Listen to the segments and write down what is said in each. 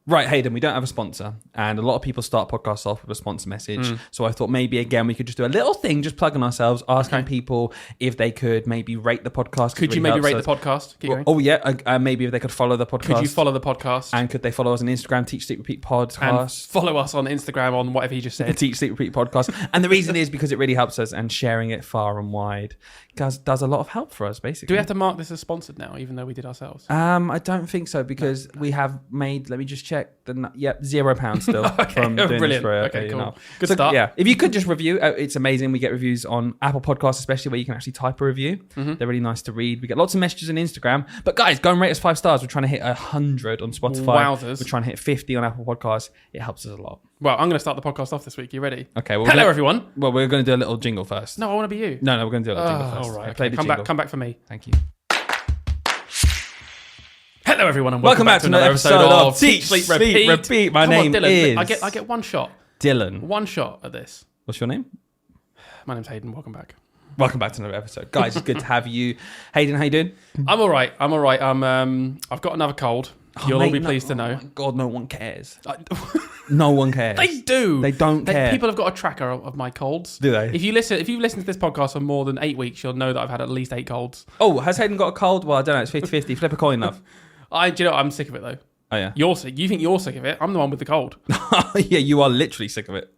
Right, Hayden, we don't have a sponsor, and a lot of people start podcasts off with a sponsor message. So I thought maybe, again, we could just do a little thing, just plugging ourselves, asking people if they could maybe rate the podcast. Could you maybe rate the podcast? Keep going. Oh, yeah. Maybe if they could follow the podcast. Could you follow the podcast? And could they follow us on Instagram, Teach, Sleep, Repeat Podcast? And follow us on Instagram on whatever he just said. Teach, Sleep, Repeat Podcast. And the reason is because it really helps us, and sharing it far and wide does a lot of help for us, basically. Do we have to mark this as sponsored now, even though we did ourselves? I don't think so, because we have made, let me just check, £0 still from doing brilliant. this for Okay, cool. enough. Good start. Yeah, if you could just review, it's amazing. We get reviews on Apple Podcasts, especially where you can actually type a review. They're really nice to read. We get lots of messages on Instagram. But guys, go and rate us 5 stars. We're trying to hit 100 on Spotify. Wowzers. We're trying to hit 50 on Apple Podcasts. It helps us a lot. Well, I'm going to start the podcast off this week. You ready? Okay. Well, Hello, everyone. Well, we're going to do a little jingle first. No, I want to be you. No, we're going to do a little jingle first. All right. Play the Come jingle. back for me. Thank you. Hello, everyone, and welcome back to another episode of Teach, Sleep, Repeat. My name Dylan. is... I get one shot. Dylan. One shot at this. What's your name? My name's Hayden. Welcome back. Welcome back to another episode. Guys, it's good to have you. Hayden, how you doing? I'm all right. I've got another cold. You'll all be pleased to know. Oh my God, no one cares. No one cares. They do. They don't care. People have got a tracker of my colds. Do they? If you've listened to this podcast for more than 8 weeks, you'll know that I've had at least 8 colds. Oh, has Hayden got a cold? Well, I don't know. It's 50-50. Flip a coin, love. Do you know what? I'm sick of it, though. Oh, yeah. You're sick. You think you're sick of it? I'm the one with the cold. Yeah, you are literally sick of it.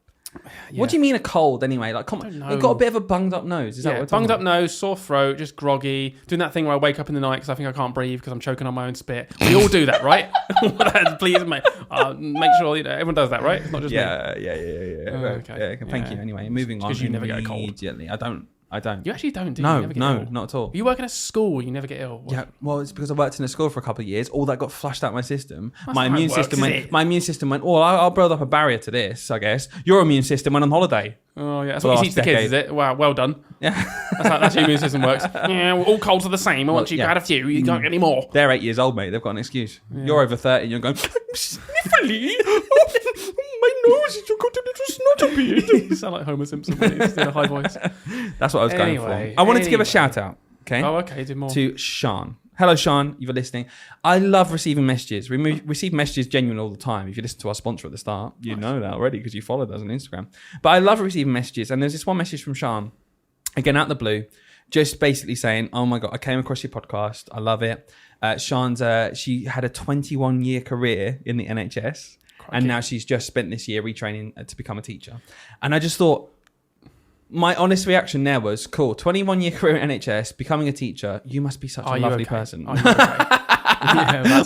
Yeah. What do you mean a cold anyway? Like, come on. You've got a bit of a bunged up nose. Is that what we're talking bunged up about? nose, sore throat, just groggy. Doing that thing where I wake up in the night because I think I can't breathe because I'm choking on my own spit. We all do that, right? Please, mate. Make sure everyone does that, right? It's not just me. Yeah. Okay. Yeah, thank you. Anyway, moving on. Because you never get a cold. Immediately. I don't. You actually don't, do you? You never get ill. Not at all. You work in a school, you never get ill. Yeah, well, it's because I worked in a school for a couple of years. All that got flushed out my system. That's My not how it immune works, system is went. it? My immune system went. Oh, I'll build up a barrier to this. I guess your immune system went on holiday. Oh yeah, that's what you teach the kids, is it? Wow, well done. Yeah, that's how your immune system works. Yeah, well, all colds are the same. Once you've had a few, you can't get any more. They're 8 years old, mate. They've got an excuse. Yeah. You're over 30 and you're going, I'm sniffly. My nose is got a little snot You sound like Homer Simpson when he's in a high voice. That's what I was going for. I wanted to give a shout out. Okay. Oh, okay. Do more. To Sean. Hello, Sean. You're listening. I love receiving messages. We receive messages genuine all the time. If you listen to our sponsor at the start, you know that already because you followed us on Instagram. But I love receiving messages. And there's this one message from Sean, again, out of the blue, just basically saying, oh my God, I came across your podcast. I love it. Sean's, she had a 21-year career in the NHS. Crikey. And now she's just spent this year retraining to become a teacher. And I just thought, my honest reaction there was, cool, 21-year career in NHS, becoming a teacher, you must be such a lovely person. Are you okay?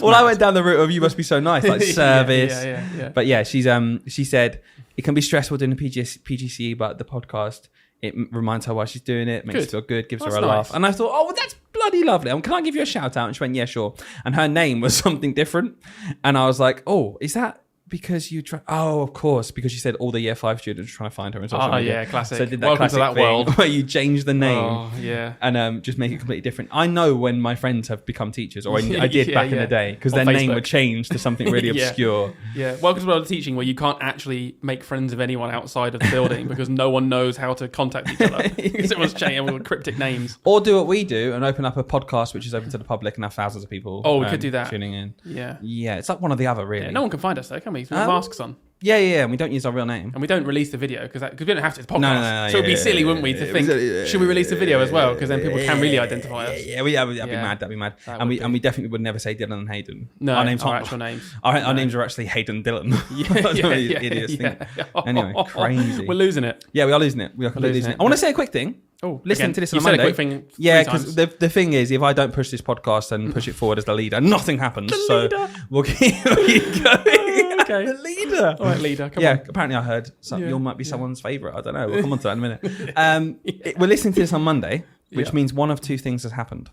I went down the route of you must be so nice, like service. Yeah. But yeah, she said, it can be stressful doing a PGCE, but the podcast, it reminds her why she's doing it, makes her feel good, gives her a laugh. And I thought, oh, well, that's bloody lovely. Can I give you a shout out? And she went, yeah, sure. And her name was something different. And I was like, oh, is that because you try? Oh, of course, because she said all the year 5 students were trying to find her in social media. Yeah, classic. So I did that Welcome classic to that thing world where you change the name. Oh, yeah. And just make it completely different. I know when my friends have become teachers, or I did back in the day, because their Facebook. name would change to something really obscure. Yeah, welcome to the world of teaching, where you can't actually make friends of anyone outside of the building because no one knows how to contact each other because everyone's changing with cryptic names. Or do what we do and open up a podcast which is open to the public and have thousands of people. Oh, we could do that. Tuning in. Yeah, it's like one or the other, really. Yeah, no one can find us though, can we? With masks on. Yeah, and we don't use our real name. And we don't release the video because we don't have to. It's a podcast. No, so it'd be silly, wouldn't we, to think, should we release the video as well? Because then people can really identify us. Yeah, that'd be mad. And we definitely would never say Dylan and Hayden. No, our names our actual names. Our names are actually Hayden Dylan. Idiots thing. Anyway, crazy. We're losing it. Yeah, we are losing it. I want to say a quick thing. Oh, listen to this on you Monday. said a quick thing. Yeah, because the thing is, if I don't push this podcast and push it forward as the leader, nothing happens. So we'll keep going. Okay. The leader. All right, leader. Come on. Apparently I heard you might be someone's favourite. I don't know. We'll come on to that in a minute. We're listening to this on Monday, which means one of two things has happened.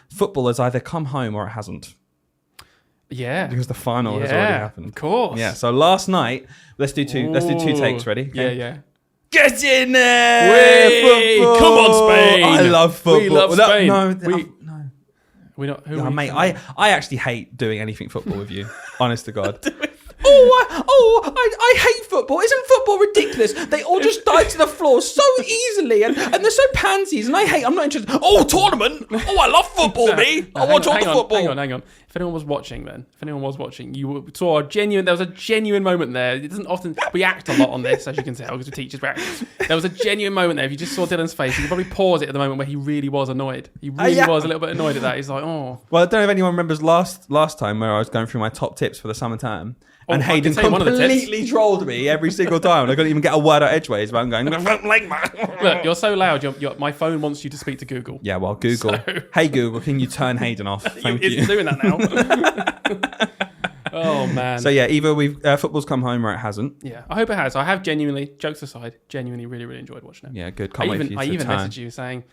Football has either come home or it hasn't. Yeah. Because the final has already happened. Of course. Yeah. So last night, let's do two takes. Ready? Okay. Yeah. Get in there! Football. Come on, Spain! I love football. We love Spain. No. We're not. Mate, I actually hate doing anything football with you. Honest to God. I hate football. Isn't football ridiculous? They all just dive to the floor so easily, and they're so pansies, and I'm not interested. Oh, tournament. Oh, I love football, me. I watch all the football. Hang on. If anyone was watching, you saw there was a genuine moment there. It doesn't often, we act a lot on this, as you can tell, because we're teachers. There was a genuine moment there. If you just saw Dylan's face, you could probably pause it at the moment where he really was annoyed. He really was a little bit annoyed at that. He's like, oh. Well, I don't know if anyone remembers last time where I was going through my top tips for the summer term. And Hayden completely trolled me every single time. I couldn't even get a word out edgeways, but I'm going, Look, you're so loud. My phone wants you to speak to Google. Yeah, well, Google. Hey, Google, can you turn Hayden off? Thank you. It's doing that now. Oh, man. So, yeah, either football's come home or it hasn't. Yeah, I hope it has. I have genuinely, jokes aside, really, really enjoyed watching it. Yeah, good. I even messaged you saying,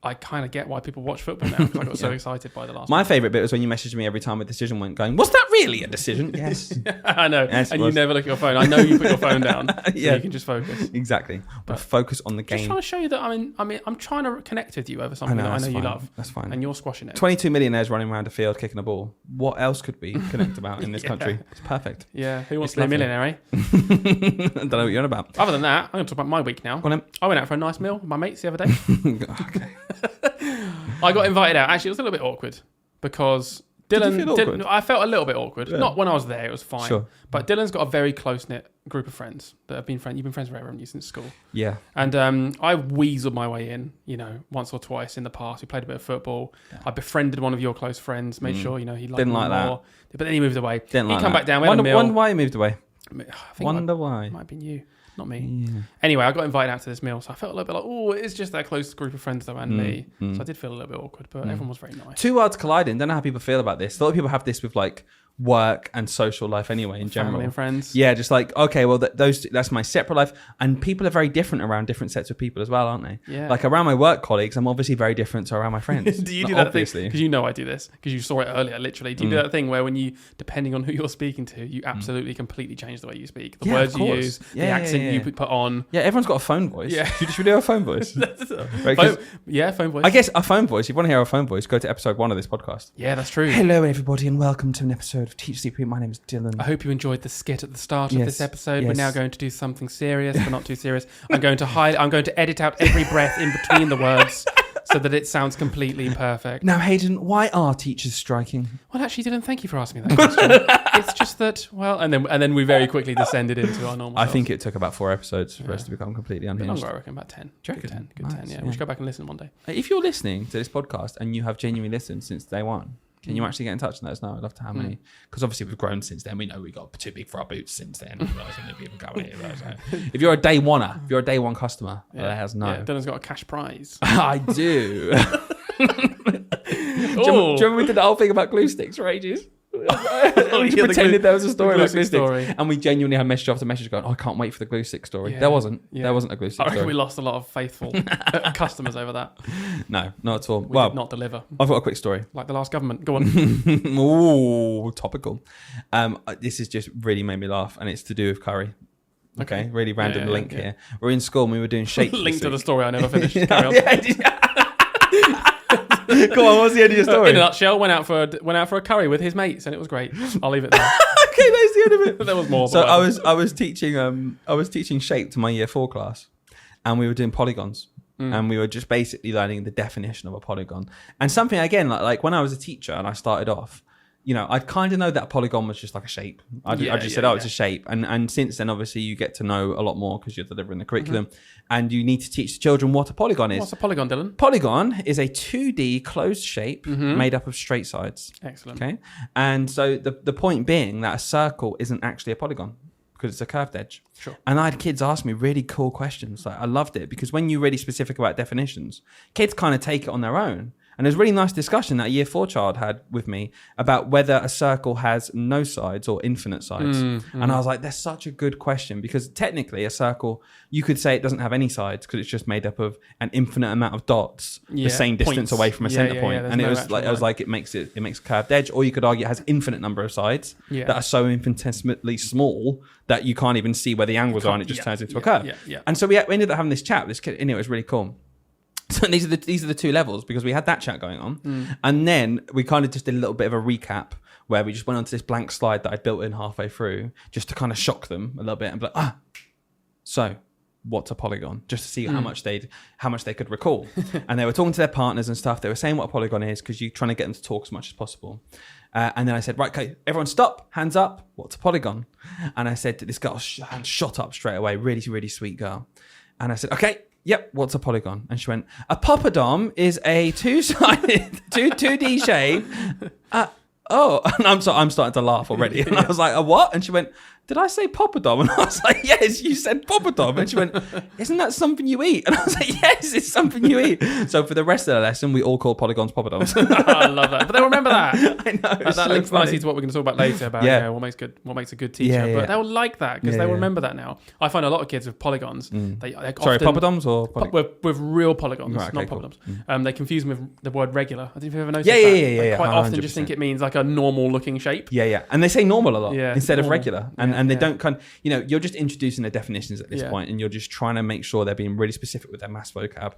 I kind of get why people watch football now because I got so excited by the last My favourite bit was when you messaged me every time a decision went going, was that really a decision? Yes. I know. Yes, and you never look at your phone. I know you put your phone down so you can just focus. Exactly. But focus on the game. Just trying to show you that I'm trying to connect with you over something that I know you love. That's fine. And you're squashing it. 22 millionaires running around a field kicking a ball. What else could we connect about in this country? It's perfect. Yeah. Who wants to be a millionaire, eh? I don't know what you're on about. Other than that, I'm going to talk about my week now. I went out for a nice meal with my mates the other day. Okay. I got invited out. Actually, it was a little bit awkward because Dylan, I felt a little bit awkward. Yeah. Not when I was there, it was fine. Sure. But Dylan's got a very close-knit group of friends that have been friends. You've been friends forever, haven't you, since school? Yeah. And I weaseled my way in, once or twice in the past. We played a bit of football. Yeah. I befriended one of your close friends, made sure, he liked Didn't like me more. But then he moved away. Didn't like come that. back down, we had a meal. Wonder why he moved away. Wonder why. It might have been you. Not me. Yeah. Anyway, I got invited out to this meal, so I felt a little bit like, oh, it's just that close group of friends though, and me. So I did feel a little bit awkward, but everyone was very nice. Two worlds colliding. Don't know how people feel about this. A lot of people have this with like work and social life anyway in general. Family and friends. Yeah, just like, okay, well, that's my separate life. And people are very different around different sets of people as well, aren't they? Yeah. Like around my work colleagues, I'm obviously very different to around my friends. Do you do that thing? Because I do this, because you saw it earlier, literally. Do you do that thing where when you, depending on who you're speaking to, you absolutely completely change the way you speak? The words you use, the accent you put on. Yeah, everyone's got a phone voice. Yeah. Should we do a phone voice? Right, phone voice. I guess a phone voice, if you want to hear a phone voice, go to episode 1 of this podcast. Yeah, that's true. Hello, everybody, and welcome to an episode of Teach Secret. My name is Dylan. I hope you enjoyed the skit at the start of this episode. We're now going to do something serious, but not too serious. I'm going to edit out every breath in between the words so that it sounds completely perfect. Now, Hayden, why are teachers striking? Well, actually, Dylan, thank you for asking me that question. It's just that, and then we very quickly descended into our normal selves. I think it took about 4 episodes for us to become completely unhinged. Longer, I reckon, about 10. Good 10, yeah. We should go back and listen one day. If you're listening to this podcast and you have genuinely listened since day one, can you actually get in touch and let us know? I'd love to have many. Because obviously we've grown since then. We know we got too big for our boots since then. If you're a day one-er, if you're a day one customer, let us know. Yeah, Dylan's got a cash prize. I do. Do you remember we did the whole thing about glue sticks for ages? We pretended there was a story about glue sticks, and we genuinely had message after message going, I can't wait for the glue stick story. There wasn't a glue stick story. We lost a lot of faithful customers over that. No, not at all. We did not deliver. I've got a quick story. Like the last government. Go on. Ooh, topical. This has just really made me laugh, and it's to do with curry. Okay, really random link here. We're in school and we were doing shapes. Link to the story I never finished. Carry on. Go on, what's the end of your story? In a nutshell, went out for a curry with his mates, and it was great. I'll leave it there. Okay, that's the end of it. There was more. So I was teaching shape to my year 4 class, and we were doing polygons, and we were just basically learning the definition of a polygon. And something again, like when I was a teacher and I started off, I'd kind of know that a polygon was just like a shape. I just said, it's a shape. And since then, obviously, you get to know a lot more because you're delivering the curriculum. And you need to teach the children what a polygon is. What's a polygon, Dylan? Polygon is a 2D closed shape made up of straight sides. Excellent. Okay. And so the point being that a circle isn't actually a polygon because it's a curved edge. Sure. And I had kids ask me really cool questions. Like I loved it because when you're really specific about definitions, kids kind of take it on their own. And there's a really nice discussion that a year 4 child had with me about whether a circle has no sides or infinite sides. And I was like, that's such a good question because technically a circle, you could say it doesn't have any sides because it's just made up of an infinite amount of dots, the same distance away from a center point. And it was like, it makes a curved edge. Or you could argue it has infinite number of sides that are so infinitesimally small that you can't even see where the angles are and it just turns into a curve. And so we ended up having this chat with this kid and it was really cool. So these are the 2 levels because we had that chat going on, and then we kind of just did a little bit of a recap where we just went onto this blank slide that I built in halfway through just to kind of shock them a little bit and be like, so what's a polygon? Just to see how much they could recall. And they were talking to their partners and stuff. They were saying what a polygon is because you're trying to get them to talk as much as possible. And then I said, right, okay, everyone stop, hands up. What's a polygon? And I said to this girl, hand shot up straight away, really, really sweet girl. And I said, okay, yep, what's a polygon? And she went, a poppadom is a two-sided, 2D shape. And I'm starting to laugh already. And I was like, a what? And she went, did I say poppadom? And I was like, yes, you said poppadom. And she went, isn't that something you eat? And I was like, yes, it's something you eat. So for the rest of the lesson, we all call polygons poppadoms. I love that. But they'll remember that. I know. That links nicely to what we're going to talk about later about what makes a good teacher. But they'll like that because they will remember that now. I find a lot of kids with polygons. Sorry, poppadoms or with real polygons, right, not cool. poppadoms. They confuse them with the word regular. I don't know if you've ever noticed that. Yeah. Quite 100%. often just think it means like a normal looking shape. Yeah. And they say normal a lot instead of normal. regular. And they don't you're just introducing the definitions at this point, and you're just trying to make sure they're being really specific with their maths vocab.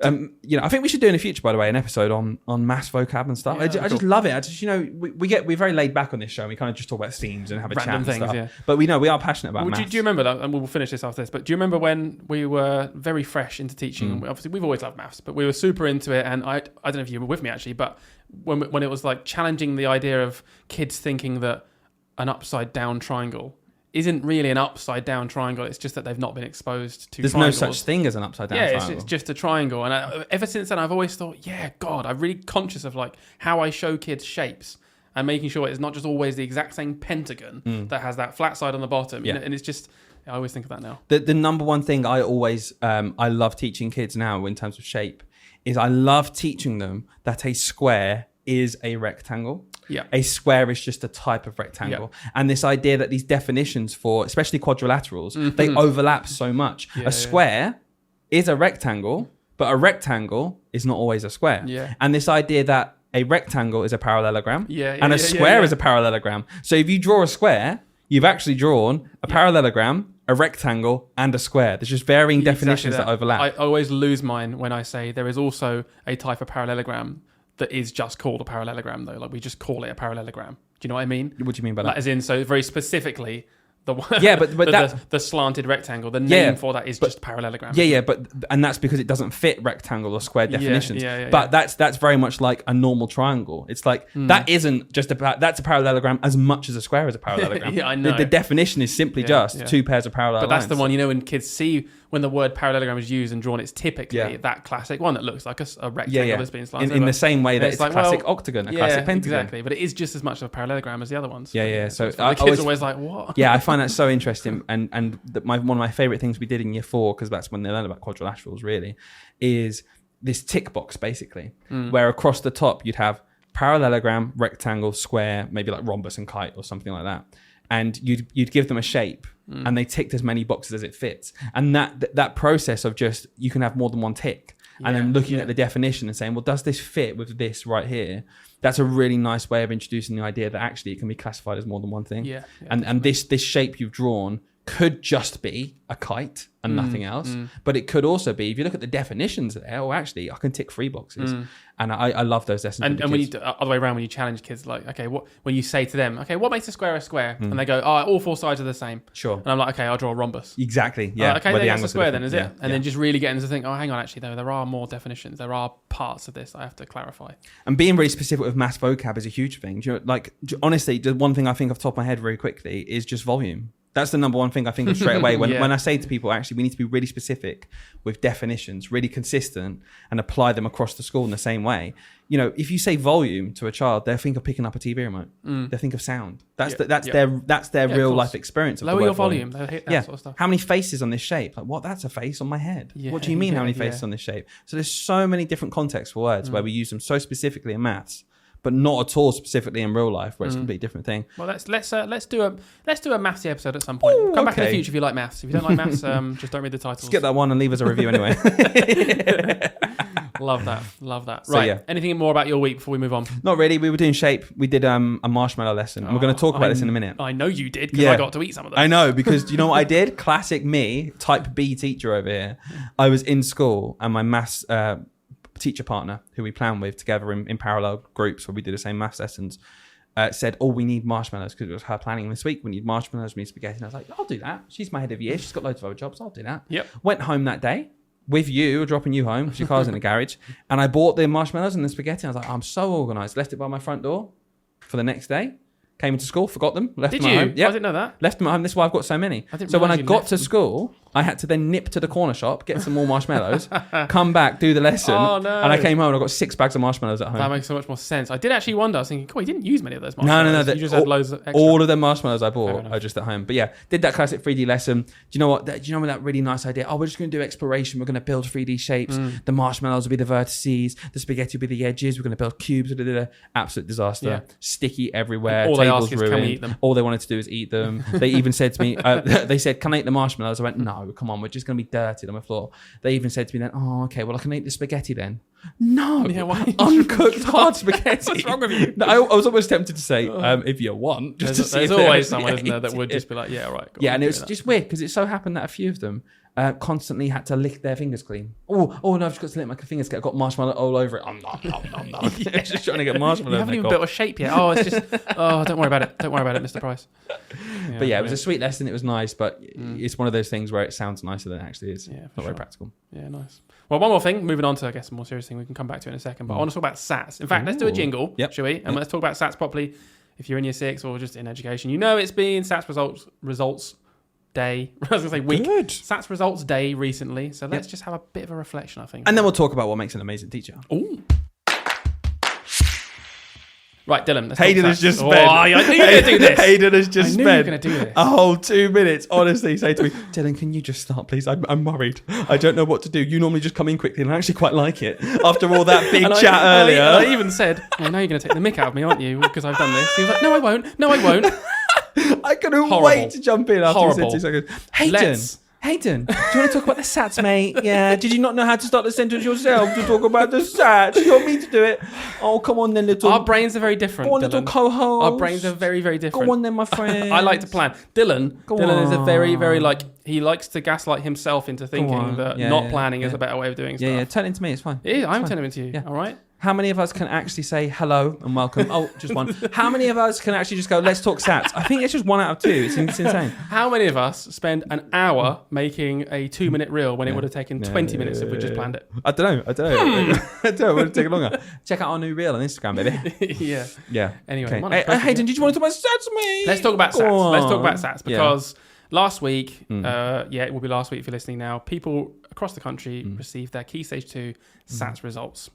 I think we should do in the future, by the way, an episode on maths vocab and stuff. I just love it. I just, we're very laid back on this show. And we kind of just talk about themes and have a Random chat and things, stuff. But we are passionate about maths. Do you remember that? And we'll finish this after this. But do you remember when we were very fresh into teaching? And obviously, we've always loved maths, but we were super into it. And I don't know if you were with me actually, but when it was like challenging the idea of kids thinking that an upside down triangle isn't really an upside down triangle. It's just that they've not been exposed to triangles. No such thing as an upside down triangle. It's just a triangle. And ever since then, I've always thought, I'm really conscious of like how I show kids shapes and making sure it's not just always the exact same pentagon that has that flat side on the bottom. Yeah. And it's just, I always think of that now. The number one thing I always, I love teaching kids now in terms of shape is I love teaching them that a square is a rectangle. Yeah. A square is just a type of rectangle. Yeah. And this idea that these definitions for, especially quadrilaterals, they overlap so much. A square is a rectangle, but a rectangle is not always a square. Yeah. And this idea that a rectangle is a parallelogram and a square is a parallelogram. So if you draw a square, you've actually drawn a parallelogram, a rectangle, and a square. There's just varying definitions that overlap. I always lose mine when I say there is also a type of parallelogram that is just called a parallelogram, though. Like we just call it a parallelogram. Do you know what I mean? What do you mean by that? Like, as in, so very specifically, the the slanted rectangle. The name for that is just parallelogram. And that's because it doesn't fit rectangle or square definitions. But that's very much like a normal triangle. It's like that isn't just that's a parallelogram as much as a square is a parallelogram. I know. The definition is simply just two pairs of parallel lines. But that's the one, when kids see when the word parallelogram is used and drawn, it's typically that classic one that looks like a rectangle that's been slanted. In the same way that it's like, a classic octagon, a classic pentagon. Exactly. But it is just as much of a parallelogram as the other ones. So the kids are always like, what? Yeah, I find that so interesting. And one of my favorite things we did in year 4, because that's when they learn about quadrilaterals really, is this tick box basically, where across the top you'd have parallelogram, rectangle, square, maybe like rhombus and kite or something like that. And you'd give them a shape and they ticked as many boxes as it fits. And that process of just, you can have more than one tick. And then looking at the definition and saying, well, does this fit with this right here? That's a really nice way of introducing the idea that actually it can be classified as more than one thing. And this shape you've drawn could just be a kite and nothing else. But it could also be, if you look at the definitions there, actually I can tick 3 boxes. And I love those lessons. And when you, other way around, when you challenge kids, like, okay, when you say to them, okay, what makes a square a square? And they go, all 4 sides are the same. Sure. And I'm like, okay, I'll draw a rhombus. Exactly. Yeah. Okay, that's a square then, is it? And then just really getting to think, hang on, actually, though, there are more definitions. There are parts of this I have to clarify. And being really specific with maths vocab is a huge thing. Honestly, the one thing I think off the top of my head very quickly is just volume. That's the number one thing I think of straight away when I say to people, actually, we need to be really specific with definitions, really consistent, and apply them across the school in the same way. If you say volume to a child, they'll think of picking up a TV remote. They think of sound. That's their real life experience. Of Lower your volume. They'll hit that sort of stuff. How many faces on this shape? Like, what? That's a face on my head. What do you mean? How many faces on this shape? So there's so many different contexts for words where we use them so specifically in maths, but not at all specifically in real life, where it's a completely different thing. Well, let's do a mathsy episode at some point. Ooh, Come back in the future if you like maths. If you don't like maths, just don't read the titles. Skip that one and leave us a review anyway. Love that. Right. Anything more about your week before we move on? Not really. We were doing shape. We did a marshmallow lesson. And we're going to talk about this in a minute. I know you did, because I got to eat some of them. I know, because do you know what I did? Classic me, type B teacher over here. I was in school and my maths teacher partner, who we plan with together in parallel groups where we do the same maths lessons, said, "Oh, we need marshmallows," because it was her planning this week. We need marshmallows, we need spaghetti. And I was like, "I'll do that." She's my head of year. She's got loads of other jobs. I'll do that. Yep. Went home that day with you, dropping you home because your car's in the garage, and I bought the marshmallows and the spaghetti. I was like, "I'm so organised." Left it by my front door for the next day. Came into school, forgot them, left them at home. Yeah, I didn't know that. Left them at home. This is why I've got so many. So when I got to school, I had to then nip to the corner shop, get some more marshmallows, come back, do the lesson, and I came home and I got 6 bags of marshmallows at home. That makes so much more sense. I did actually wonder. I was thinking, cool, you didn't use many of those marshmallows. No. You just had loads of extra. All of the marshmallows I bought are just at home. But yeah, did that classic 3D lesson. Do you know what? Do you know that really nice idea? Oh, we're just going to do exploration. We're going to build 3D shapes. The marshmallows will be the vertices. The spaghetti will be the edges. We're going to build cubes. Absolute disaster. Yeah. Sticky everywhere. All Tables they ask ruined. is, can we eat them? All they wanted to do is eat them. They even said to me, they said, "Can I eat the marshmallows?" I went, "No, come on, we're just going to be dirty on the floor." They even said to me then, "Oh, okay, well, I can eat the spaghetti then." No, uncooked hard spaghetti. What's wrong with you? No, I was almost tempted to say, if you want. Just there's always someone, isn't there, that would just be like, yeah, right. Yeah, and it was just weird because it so happened that a few of them constantly had to lick their fingers clean. Oh no, I've just got to lick my fingers clean. I've got marshmallow all over it. No. Just trying to get marshmallow. You haven't even built a shape yet. Oh, it's just, don't worry about it. Don't worry about it, Mr. Price. Yeah, but yeah, it was a sweet lesson. It was nice, but it's one of those things where it sounds nicer than it actually is. Yeah, not very practical. Yeah, nice. Well, one more thing. Moving on to, I guess, a more serious thing. We can come back to it in a second. But I want to talk about SATs. In fact, let's do a jingle, shall we? And let's talk about SATs properly. If you're in year 6 or just in education, you know it's been SATs results day. I was going to say week. Good. SATs results day recently. So let's just have a bit of a reflection, I think. And then we'll talk about what makes an amazing teacher. Ooh. Right, Dylan. Hayden has just spent. I knew you were going to do this. Hayden has just spent. I knew you were going to do this. A whole 2 minutes, honestly, say to me, "Dylan, can you just start, please? I'm worried. I don't know what to do. You normally just come in quickly, and I actually quite like it. After all that big chat earlier." I even said, "Well, now you're going to take the mick out of me, aren't you? Because I've done this." He was like, "No, I won't. No, I won't." I couldn't wait to jump in after you said 2 seconds. Hayden, do you want to talk about the SATs, mate? Yeah. Did you not know how to start the sentence yourself to talk about the SATs? You want me to do it? Oh, come on then, little. Our brains are very different. Go on, little co-host. Our brains are very, very different. Go on then, my friend. I like to plan. Dylan is a very, very he likes to gaslight himself into thinking that not planning is a better way of doing stuff. Yeah, turn it into me. It's fine. It is. I'm turning it into you. Yeah. All right. How many of us can actually say hello and welcome? Oh, just one. How many of us can actually just go, let's talk SATs? I think it's just 1 out of 2. It's insane. How many of us spend an hour making a 2-minute reel when it would have taken 20 minutes if we just planned it? I don't know. I don't know. It would have taken longer. Check out our new reel on Instagram, baby. Yeah. Anyway. Okay. Hayden, did you want to talk about SATs, mate? Let's talk about SATs. Let's talk about SATs because last week, it will be last week if you're listening now, people across the country received their Key Stage 2 SATs results.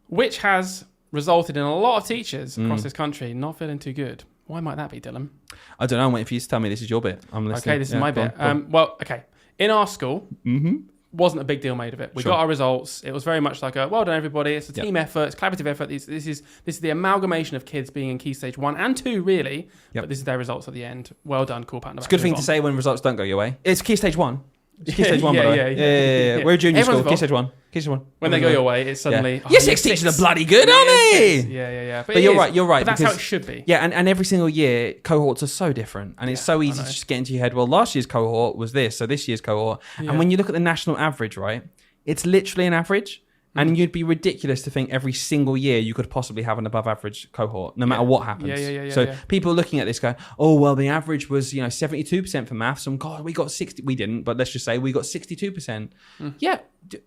Which has resulted in a lot of teachers across this country not feeling too good. Why might that be, Dylan? I don't know. I'm waiting for you to tell me this is your bit. I'm listening. Okay, this is my bit. Well, okay. In our school, wasn't a big deal made of it. We got our results. It was very much like a, well done, everybody. It's a team effort. It's a collaborative effort. This is the amalgamation of kids being in Key Stage 1 and 2, really. But this is their results at the end. Well done. Cool. Pat. It's a good thing to say when results don't go your way. It's Key Stage 1. It's Key Stage 1, by the way. Yeah. We're a junior school. Key Stage 1. When they go your way, it's suddenly... Year 6 teachers are bloody good, aren't they? Yeah. But you're right. But that's how it should be. Yeah, and every single year, cohorts are so different. And it's so easy to just get into your head, well, last year's cohort was this, so this year's cohort. And when you look at the national average, right, it's literally an average. And you'd be ridiculous to think every single year you could possibly have an above average cohort, no matter what happens. So people looking at this go, oh, well, the average was 72% for maths. And God, we got 60. We didn't, but let's just say we got 62%. Yeah.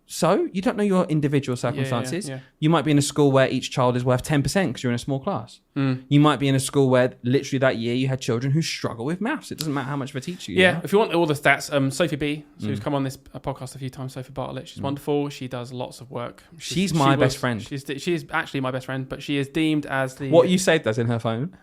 So you don't know your individual circumstances. You might be in a school where each child is worth 10% because you're in a small class. You might be in a school where literally that year you had children who struggle with maths. It doesn't matter how much of a teacher you are. If you want all the stats, Sophie B, who's come on this podcast a few times, Sophie Bartlett, she's wonderful. She does lots of work. She's my best friend. She is actually my best friend, but she is deemed as the... What you saved as in her phone?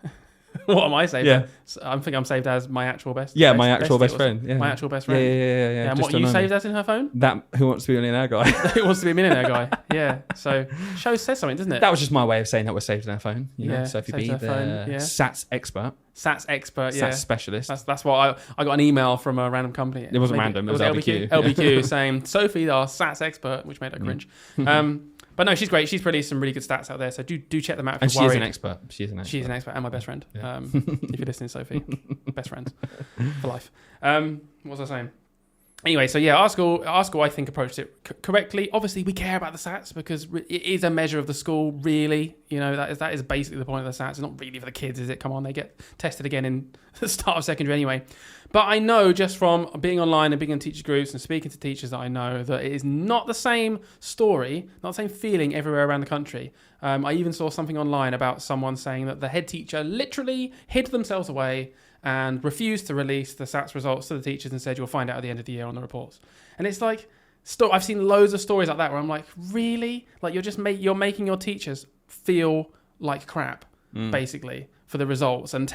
What am I saved as? I think I'm saved as my actual best friend. My actual best friend. My actual best friend. Yeah. And what you saved as in her phone? That Who Wants to Be a Millionaire guy. Who Wants to Be a Millionaire guy. Yeah. So says something, doesn't it? That was just my way of saying that we're saved in our phone. You know, Sophie B, the phone, SATs expert. SATs expert, SATs specialist. That's what I got an email from a random company. It wasn't random. It was LBQ. LBQ saying, Sophie, our SATs expert, which made her cringe. But no, she's great. She's released some really good stats out there. So do check them out if you're worried. She's an expert. She's an expert and my best friend. If you're listening, Sophie. Best friends for life. What was I saying? Anyway, so yeah, our school I think approached it correctly. Obviously, we care about the SATs because it is a measure of the school. Really, that is basically the point of the SATs. It's not really for the kids, is it? Come on, they get tested again in the start of secondary anyway. But I know just from being online and being in teacher groups and speaking to teachers that I know that it is not the same story, not the same feeling everywhere around the country. I even saw something online about someone saying that the head teacher literally hid themselves away and refused to release the SATs results to the teachers and said, you'll find out at the end of the year on the reports. And it's like, I've seen loads of stories like that where I'm like, really? Like you're making your teachers feel like crap, basically, for the results and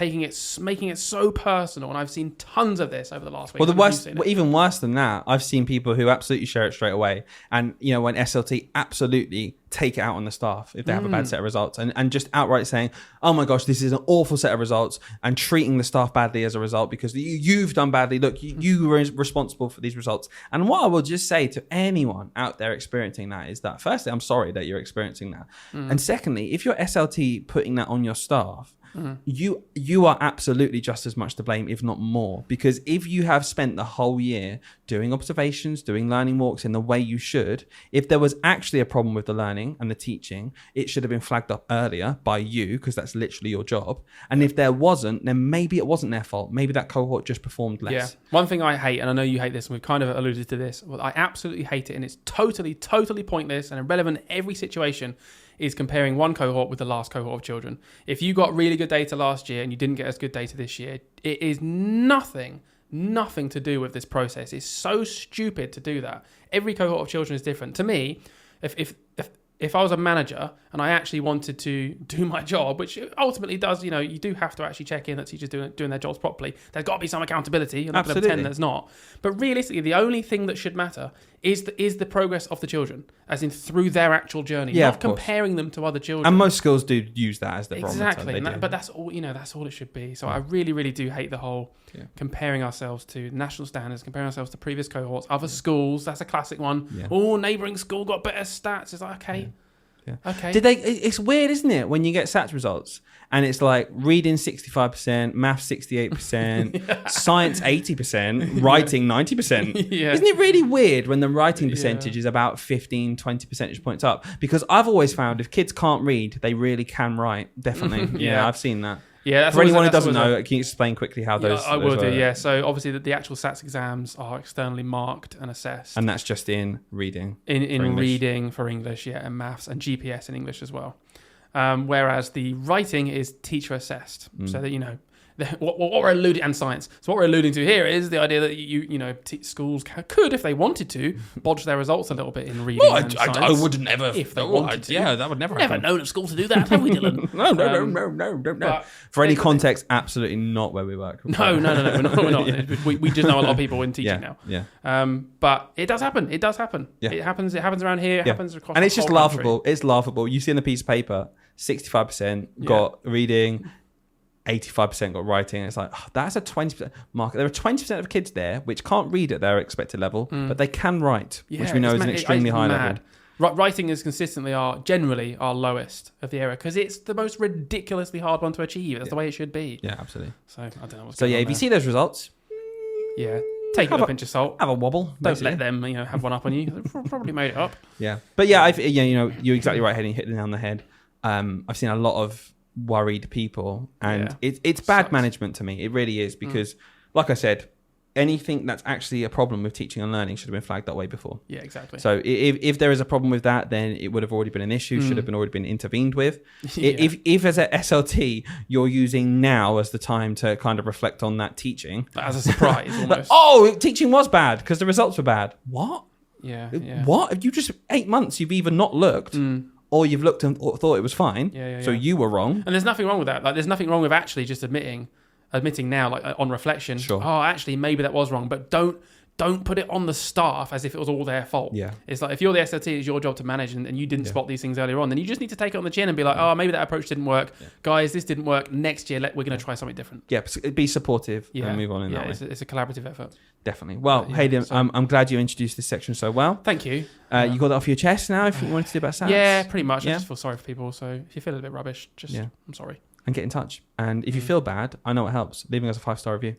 making it so personal. And I've seen tons of this over the last week. Well, even worse than that, I've seen people who absolutely share it straight away. And, when SLT absolutely take it out on the staff if they have a bad set of results and just outright saying, oh my gosh, this is an awful set of results, and treating the staff badly as a result because you've done badly. Look, you were responsible for these results. And what I will just say to anyone out there experiencing that is that, firstly, I'm sorry that you're experiencing that. And secondly, if you're SLT putting that on your staff, you are absolutely just as much to blame, if not more, because if you have spent the whole year doing observations, doing learning walks in the way you should, if there was actually a problem with the learning and the teaching, it should have been flagged up earlier by you, because that's literally your job. And if there wasn't, then maybe it wasn't their fault. Maybe that cohort just performed less. Yeah. One thing I hate, and I know you hate this, and we've kind of alluded to this, well, I absolutely hate it, and it's totally pointless and irrelevant in every situation, is comparing one cohort with the last cohort of children. If you got really good data last year and you didn't get as good data this year, it is nothing to do with this process. It's so stupid to do that. Every cohort of children is different. To me, if I was a manager and I actually wanted to do my job, which ultimately does, you do have to actually check in that teachers doing their jobs properly. There's got to be some accountability. You're not going to pretend there's not. But realistically, the only thing that should matter is the progress of the children, as in through their actual journey, not comparing them to other children. And most schools do use that as the barometer. Exactly, but that's all. That's all it should be. So I really, really do hate the whole comparing ourselves to national standards, comparing ourselves to previous cohorts, other schools. That's a classic one. Yeah. Oh, neighbouring school got better stats. It's like, okay. Yeah. Okay. It's weird, isn't it, when you get SATs results and it's like reading 65%, maths 68%, science 80%, writing 90%. Yeah. Isn't it really weird when the writing percentage is about 15, 20 percentage points up? Because I've always found if kids can't read, they really can write. Definitely. Yeah, I've seen that. Yeah, that's for anyone who doesn't know, can you explain quickly how those? I will do. Yeah, so obviously the actual SATs exams are externally marked and assessed, and that's just in reading. In reading for English, and maths and GPS in English as well. Whereas the writing is teacher assessed, so that what we're alluding, and science. So what we're alluding to here is the idea that schools could, if they wanted to, bodge their results a little bit in reading. And science. I would never. If they wanted to. Yeah, that would never happen. Never known at school to do that, have we, Dylan? No. For any context, absolutely not where we work. No, we're not. We just know a lot of people in teaching now. Yeah. But it does happen. Yeah. It happens around here. It happens across the whole And it's just laughable. It's laughable. You see on the piece of paper, 65% got reading. 85% got writing. It's like, that's a 20% mark. There are 20% of kids there which can't read at their expected level, but they can write, which we know is an extremely high level. Writing is consistently generally our lowest of the area because it's the most ridiculously hard one to achieve. That's the way it should be. Yeah, absolutely. So I don't know what's going on there. If you see those results, take it with a pinch of salt. Have a wobble. Don't let them, have one up on you. They probably made it up. Yeah, but you're exactly right, hitting it on the head. I've seen a lot of worried people, and it's bad management to me. It really is, because like I said, anything that's actually a problem with teaching and learning should have been flagged that way before. Yeah, exactly. So if there is a problem with that, then it would have already been an issue, should have already been intervened with. If as a SLT you're using now as the time to kind of reflect on that teaching as a surprise almost. Teaching was bad because the results were bad. What? Yeah. What? You just 8 months you've either not looked or you've looked and thought it was fine. So you were wrong. And there's nothing wrong with that. Like, there's nothing wrong with actually just admitting now, like on reflection. Sure. Oh, actually, maybe that was wrong. But don't put it on the staff as if it was all their fault. Yeah. It's like, if you're the SLT, it's your job to manage, and you didn't spot these things earlier on, then you just need to take it on the chin and be like, maybe that approach didn't work. Yeah. Guys, this didn't work. Next year, we're going to try something different. Yeah, be supportive and move on in that way. It's a collaborative effort. Definitely. Well, Hayden, I'm glad you introduced this section so well. Thank you. You got that off your chest now if you wanted to do about SATs? Yeah, pretty much. I just feel sorry for people. So if you feel a bit rubbish, I'm sorry. and get in touch. And if you feel bad, I know it helps. Leaving us a 5-star review.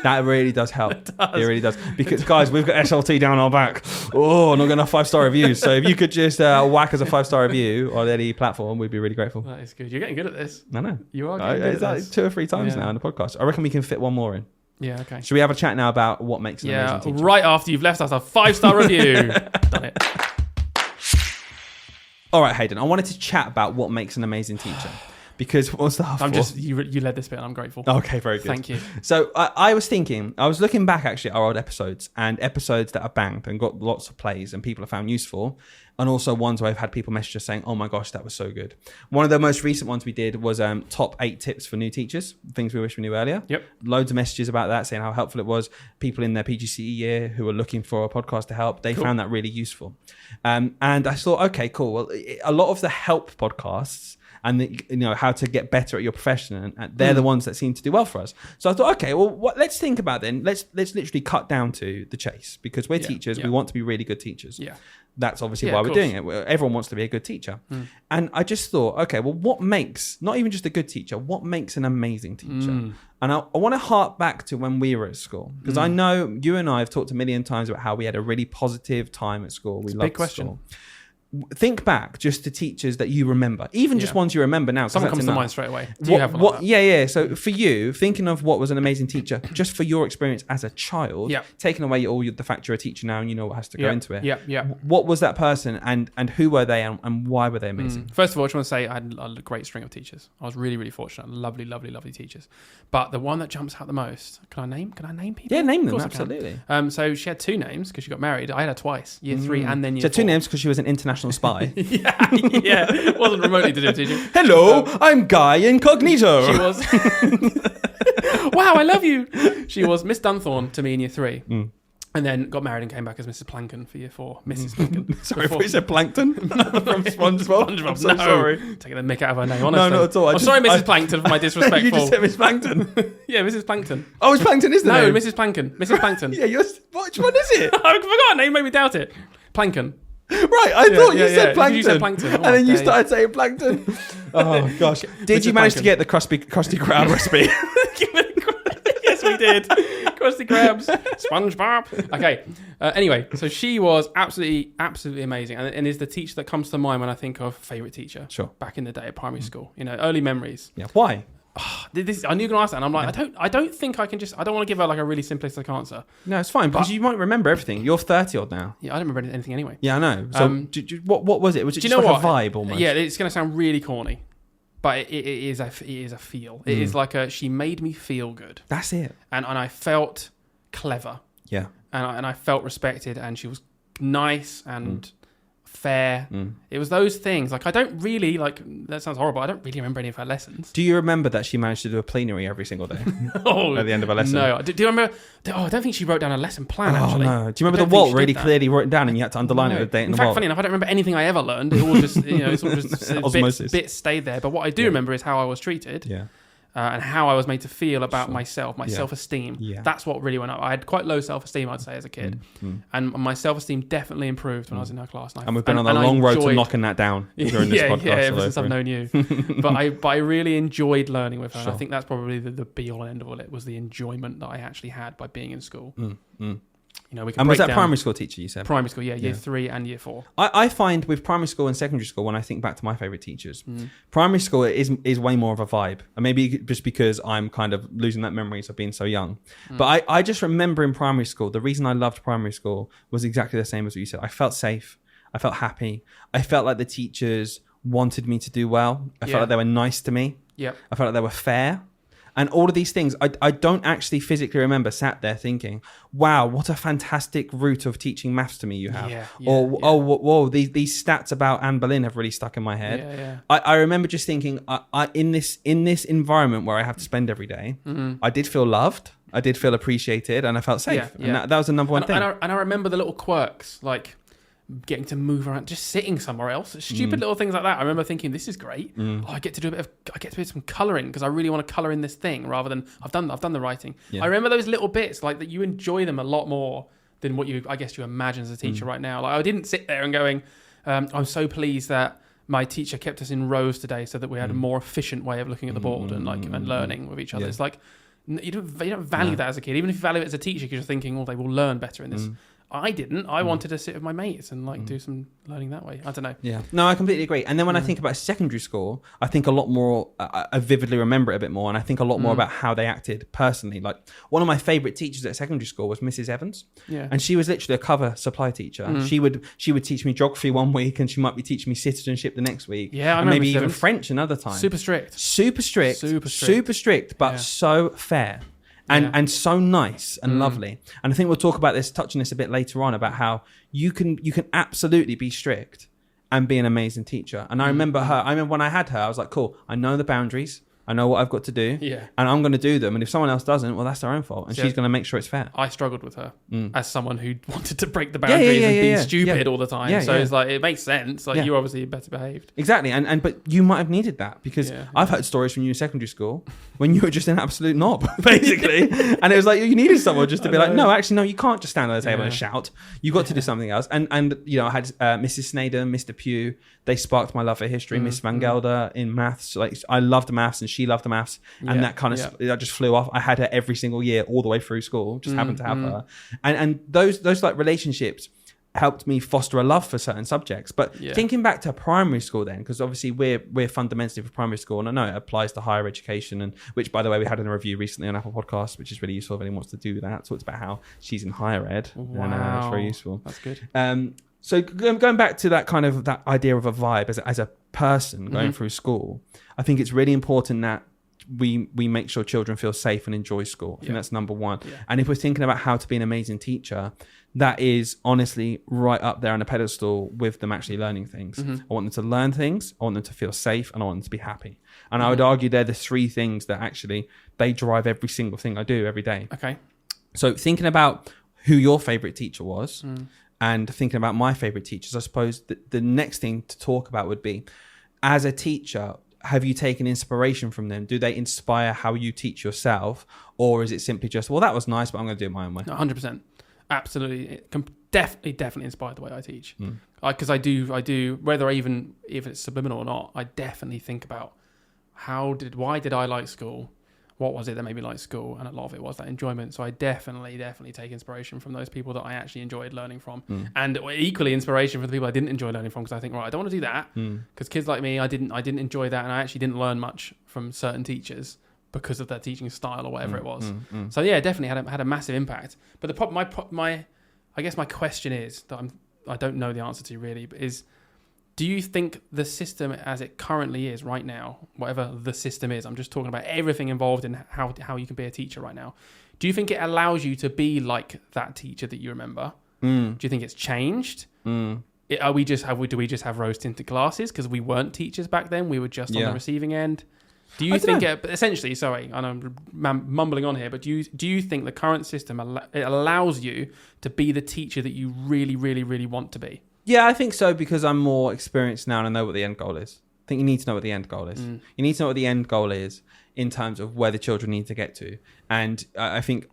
That really does help. It really does. Because, guys, we've got SLT down our back. Oh, not got enough 5-star reviews. So if you could just whack us a 5-star review on any platform, we'd be really grateful. That is good. You're getting good at this. I know. You are getting good it's at like this. 2 or 3 times now in the podcast. I reckon we can fit one more in. Yeah, okay. Should we have a chat now about what makes an amazing teacher? Right after you've left us a 5-star review. Done it. All right, Hayden, I wanted to chat about what makes an amazing teacher. Because what's the I'm just, you led this bit and I'm grateful. Okay, very good. Thank you. So I was looking back actually at our old episodes and episodes that are banked and got lots of plays and people have found useful. And also ones where I've had people message us saying, oh my gosh, that was so good. One of the most recent ones we did was top 8 tips for new teachers, things we wish we knew earlier. Yep. Loads of messages about that saying how helpful it was. People in their PGCE year who were looking for a podcast to help, they found that really useful. And I thought, okay, cool. Well, a lot of the help podcasts and how to get better at your profession, and they're the ones that seem to do well for us. So I thought, okay, well, let's think about then. Let's literally cut down to the chase because we're teachers. We want to be really good teachers. Yeah, that's obviously why we're doing it. Everyone wants to be a good teacher, and I just thought, okay, well, what makes not even just a good teacher? What makes an amazing teacher? And I want to hark back to when we were at school because I know you and I have talked a million times about how we had a really positive time at school. We loved big question. School. Think back just to teachers that you remember, even just ones you remember now. Someone comes to mind straight away. Do you have one? Like that? Yeah. So for you, thinking of what was an amazing teacher, just for your experience as a child, taking away all the fact you're a teacher now and you know what has to go into it. Yeah. What was that person and who were they and why were they amazing? First of all, I just want to say I had a great string of teachers. I was really, really fortunate. Lovely, lovely, lovely teachers. But the one that jumps out the most, can I name people? Yeah, name them, absolutely. So she had 2 names because she got married. I had her twice, year 3 and then year 4. She had 2 names because she was an international spy. Yeah, it wasn't remotely to do with teaching. Hello, I'm Guy Incognito. She was. Wow, I love you. She was Miss Dunthorne to me in year 3. And then got married and came back as Mrs. Plankin for year 4. Mrs. Plankin. Sorry, you said Plankton from SpongeBob. I'm so sorry. Taking the mick out of her name, honestly. No, not at all. I'm sorry, Mrs. Plankton, for my disrespectful. You just said Miss Plankton. Yeah, Mrs. Plankton. Oh, it's Plankton, isn't it? No, Mrs. Plankin. Mrs. Plankton. Yeah, which one is it? I forgot. Name made me doubt it. Plankin. Right, I thought you said Plankton. You said Plankton. And then you started saying Plankton. Oh, gosh. Did you manage to get the Krusty Krab recipe? Yes, we did. Krusty Krabs, SpongeBob. Okay. Anyway, so she was absolutely amazing, and is the teacher that comes to mind when I think of favourite teacher. Sure. Back in the day at primary school, early memories. Yeah. Why? I knew you were going to ask that, and I'm like, I don't think I can I don't want to give her like a really simplistic answer. No, it's fine because you might remember everything. You're 30 odd now. Yeah, I don't remember anything anyway. Yeah, I know. So, what was it? Was it just like a vibe almost? Yeah, it's going to sound really corny, but it is a feel. It is like she made me feel good. That's it. And I felt clever. Yeah. And I felt respected, and she was nice and fair. It was those things. Like, I don't really, that sounds horrible, I don't really remember any of her lessons. Do you remember that she managed to do a plenary every single day? Oh, at the end of a lesson? No. Do you remember? I don't think she wrote down a lesson plan, actually. No. Do you remember the Walt really clearly wrote it down and you had to underline it with the date and the In fact, Walt? funny enough, I don't remember anything I ever learned. It all just, it's all just bits stayed there. But what I do remember is how I was treated. Yeah. And how I was made to feel about myself, self-esteem. Yeah. That's what really went up. I had quite low self-esteem, I'd say, as a kid. And my self-esteem definitely improved when I was in her class. And we've been on a long road to knocking that down during this podcast. Yeah, ever since I've known you. But I really enjoyed learning with her. And I think that's probably the be-all and end-all. It was the enjoyment that I actually had by being in school. We can was that primary school teacher, you said? Primary school, year 3 and year 4. I find with primary school and secondary school, when I think back to my favourite teachers, primary school is way more of a vibe. And maybe just because I'm kind of losing that memories of being so young. But I just remember in primary school, the reason I loved primary school was exactly the same as what you said. I felt safe. I felt happy. I felt like the teachers wanted me to do well. I felt like they were nice to me. Yep. I felt like they were fair. And all of these things, I don't actually physically remember sat there thinking, wow, what a fantastic route of teaching maths to me you have. Oh, whoa, these stats about Anne Boleyn have really stuck in my head. I remember just thinking, in this environment where I have to spend every day, I did feel loved, I did feel appreciated, and I felt safe. And that was the number one thing. And I remember the little quirks, like getting to move around, just sitting somewhere else, stupid little things like that. I remember thinking, this is great. I get to do some colouring because I really want to colour in this thing rather than I've done the writing. I remember those little bits, like that you enjoy them a lot more than what you imagine as a teacher right now. Like, I didn't sit there and going, I'm so pleased that my teacher kept us in rows today so that we had a more efficient way of looking at the board and learning with each other. Yeah. It's like you don't value that as a kid, even if you value it as a teacher because you're thinking, they will learn better in this. I didn't. I wanted to sit with my mates and do some learning that way. I don't know. Yeah. No, I completely agree. And then when I think about secondary school, I think a lot more, I vividly remember it a bit more. And I think a lot more about how they acted personally. Like one of my favorite teachers at secondary school was Mrs. Evans. Yeah. And she was literally a cover supply teacher. She would teach me geography one week and she might be teaching me citizenship the next week. Yeah, I and maybe Mrs. even Evans. French another time. Super strict. Super strict, but so fair. And so nice and lovely. And I think we'll talk about this, touch on this a bit later on, about how you can absolutely be strict and be an amazing teacher. And I remember when I had her, I was like, cool, I know the boundaries. I know what I've got to do, and I'm going to do them. And if someone else doesn't, well, that's their own fault. And she's going to make sure it's fair. I struggled with her as someone who wanted to break the boundaries and be stupid all the time. It's like, it makes sense. Like you're obviously better behaved. Exactly. But you might have needed that because I've heard stories from you in secondary school when you were just an absolute knob, basically. And it was like, you needed someone just to be like, no, actually, no, you can't just stand on the table and shout. You got to do something else. And I had Mrs. Snaden, Mr. Pugh. They sparked my love for history. Miss Van Gelder in maths. Like I loved maths and she loved the maths. And that kind of that just flew off. I had her every single year all the way through school. Just happened to have her. And those like relationships helped me foster a love for certain subjects. But thinking back to primary school then, because obviously we're fundamentally for primary school, and I know it applies to higher education, and which, by the way, we had in a review recently on Apple Podcasts, which is really useful if anyone wants to do that. So it's about how she's in higher ed. Wow. And it's very useful. That's good. So going back to that kind of that idea of a vibe as a person going through school, I think it's really important that we make sure children feel safe and enjoy school. I think that's number one. Yeah. And if we're thinking about how to be an amazing teacher, that is honestly right up there on a pedestal with them actually learning things. I want them to learn things, I want them to feel safe, and I want them to be happy. And I would argue they're the three things that actually they drive every single thing I do every day. Okay. So thinking about who your favorite teacher was and thinking about my favorite teachers, I suppose the next thing to talk about would be, as a teacher, have you taken inspiration from them? Do they inspire how you teach yourself? Or is it simply just, well, that was nice, but I'm going to do it my own way? 100%. Absolutely. It definitely inspired the way I teach. Because I do, whether if it's subliminal or not, I definitely think about why did I like school? What was it that made me like school? And a lot of it was that enjoyment. So I definitely take inspiration from those people that I actually enjoyed learning from. And equally inspiration from the people I didn't enjoy learning from, because I think, right, I don't want to do that. Because kids like me, I didn't enjoy that, and I actually didn't learn much from certain teachers because of their teaching style or whatever it was. So yeah, definitely had a massive impact. But the problem, I guess my question is, that I don't know the answer to really, but is, do you think the system as it currently is right now, whatever the system is, I'm just talking about everything involved in how you can be a teacher right now, do you think it allows you to be like that teacher that you remember? Do you think it's changed? Do we just have rose-tinted glasses because we weren't teachers back then? We were just on the receiving end. Do you think essentially? Sorry, and I'm mumbling on here, but do you think the current system it allows you to be the teacher that you really, really, really want to be? Yeah, I think so, because I'm more experienced now and I know what the end goal is. I think you need to know what the end goal is. You need to know what the end goal is in terms of where the children need to get to. And I think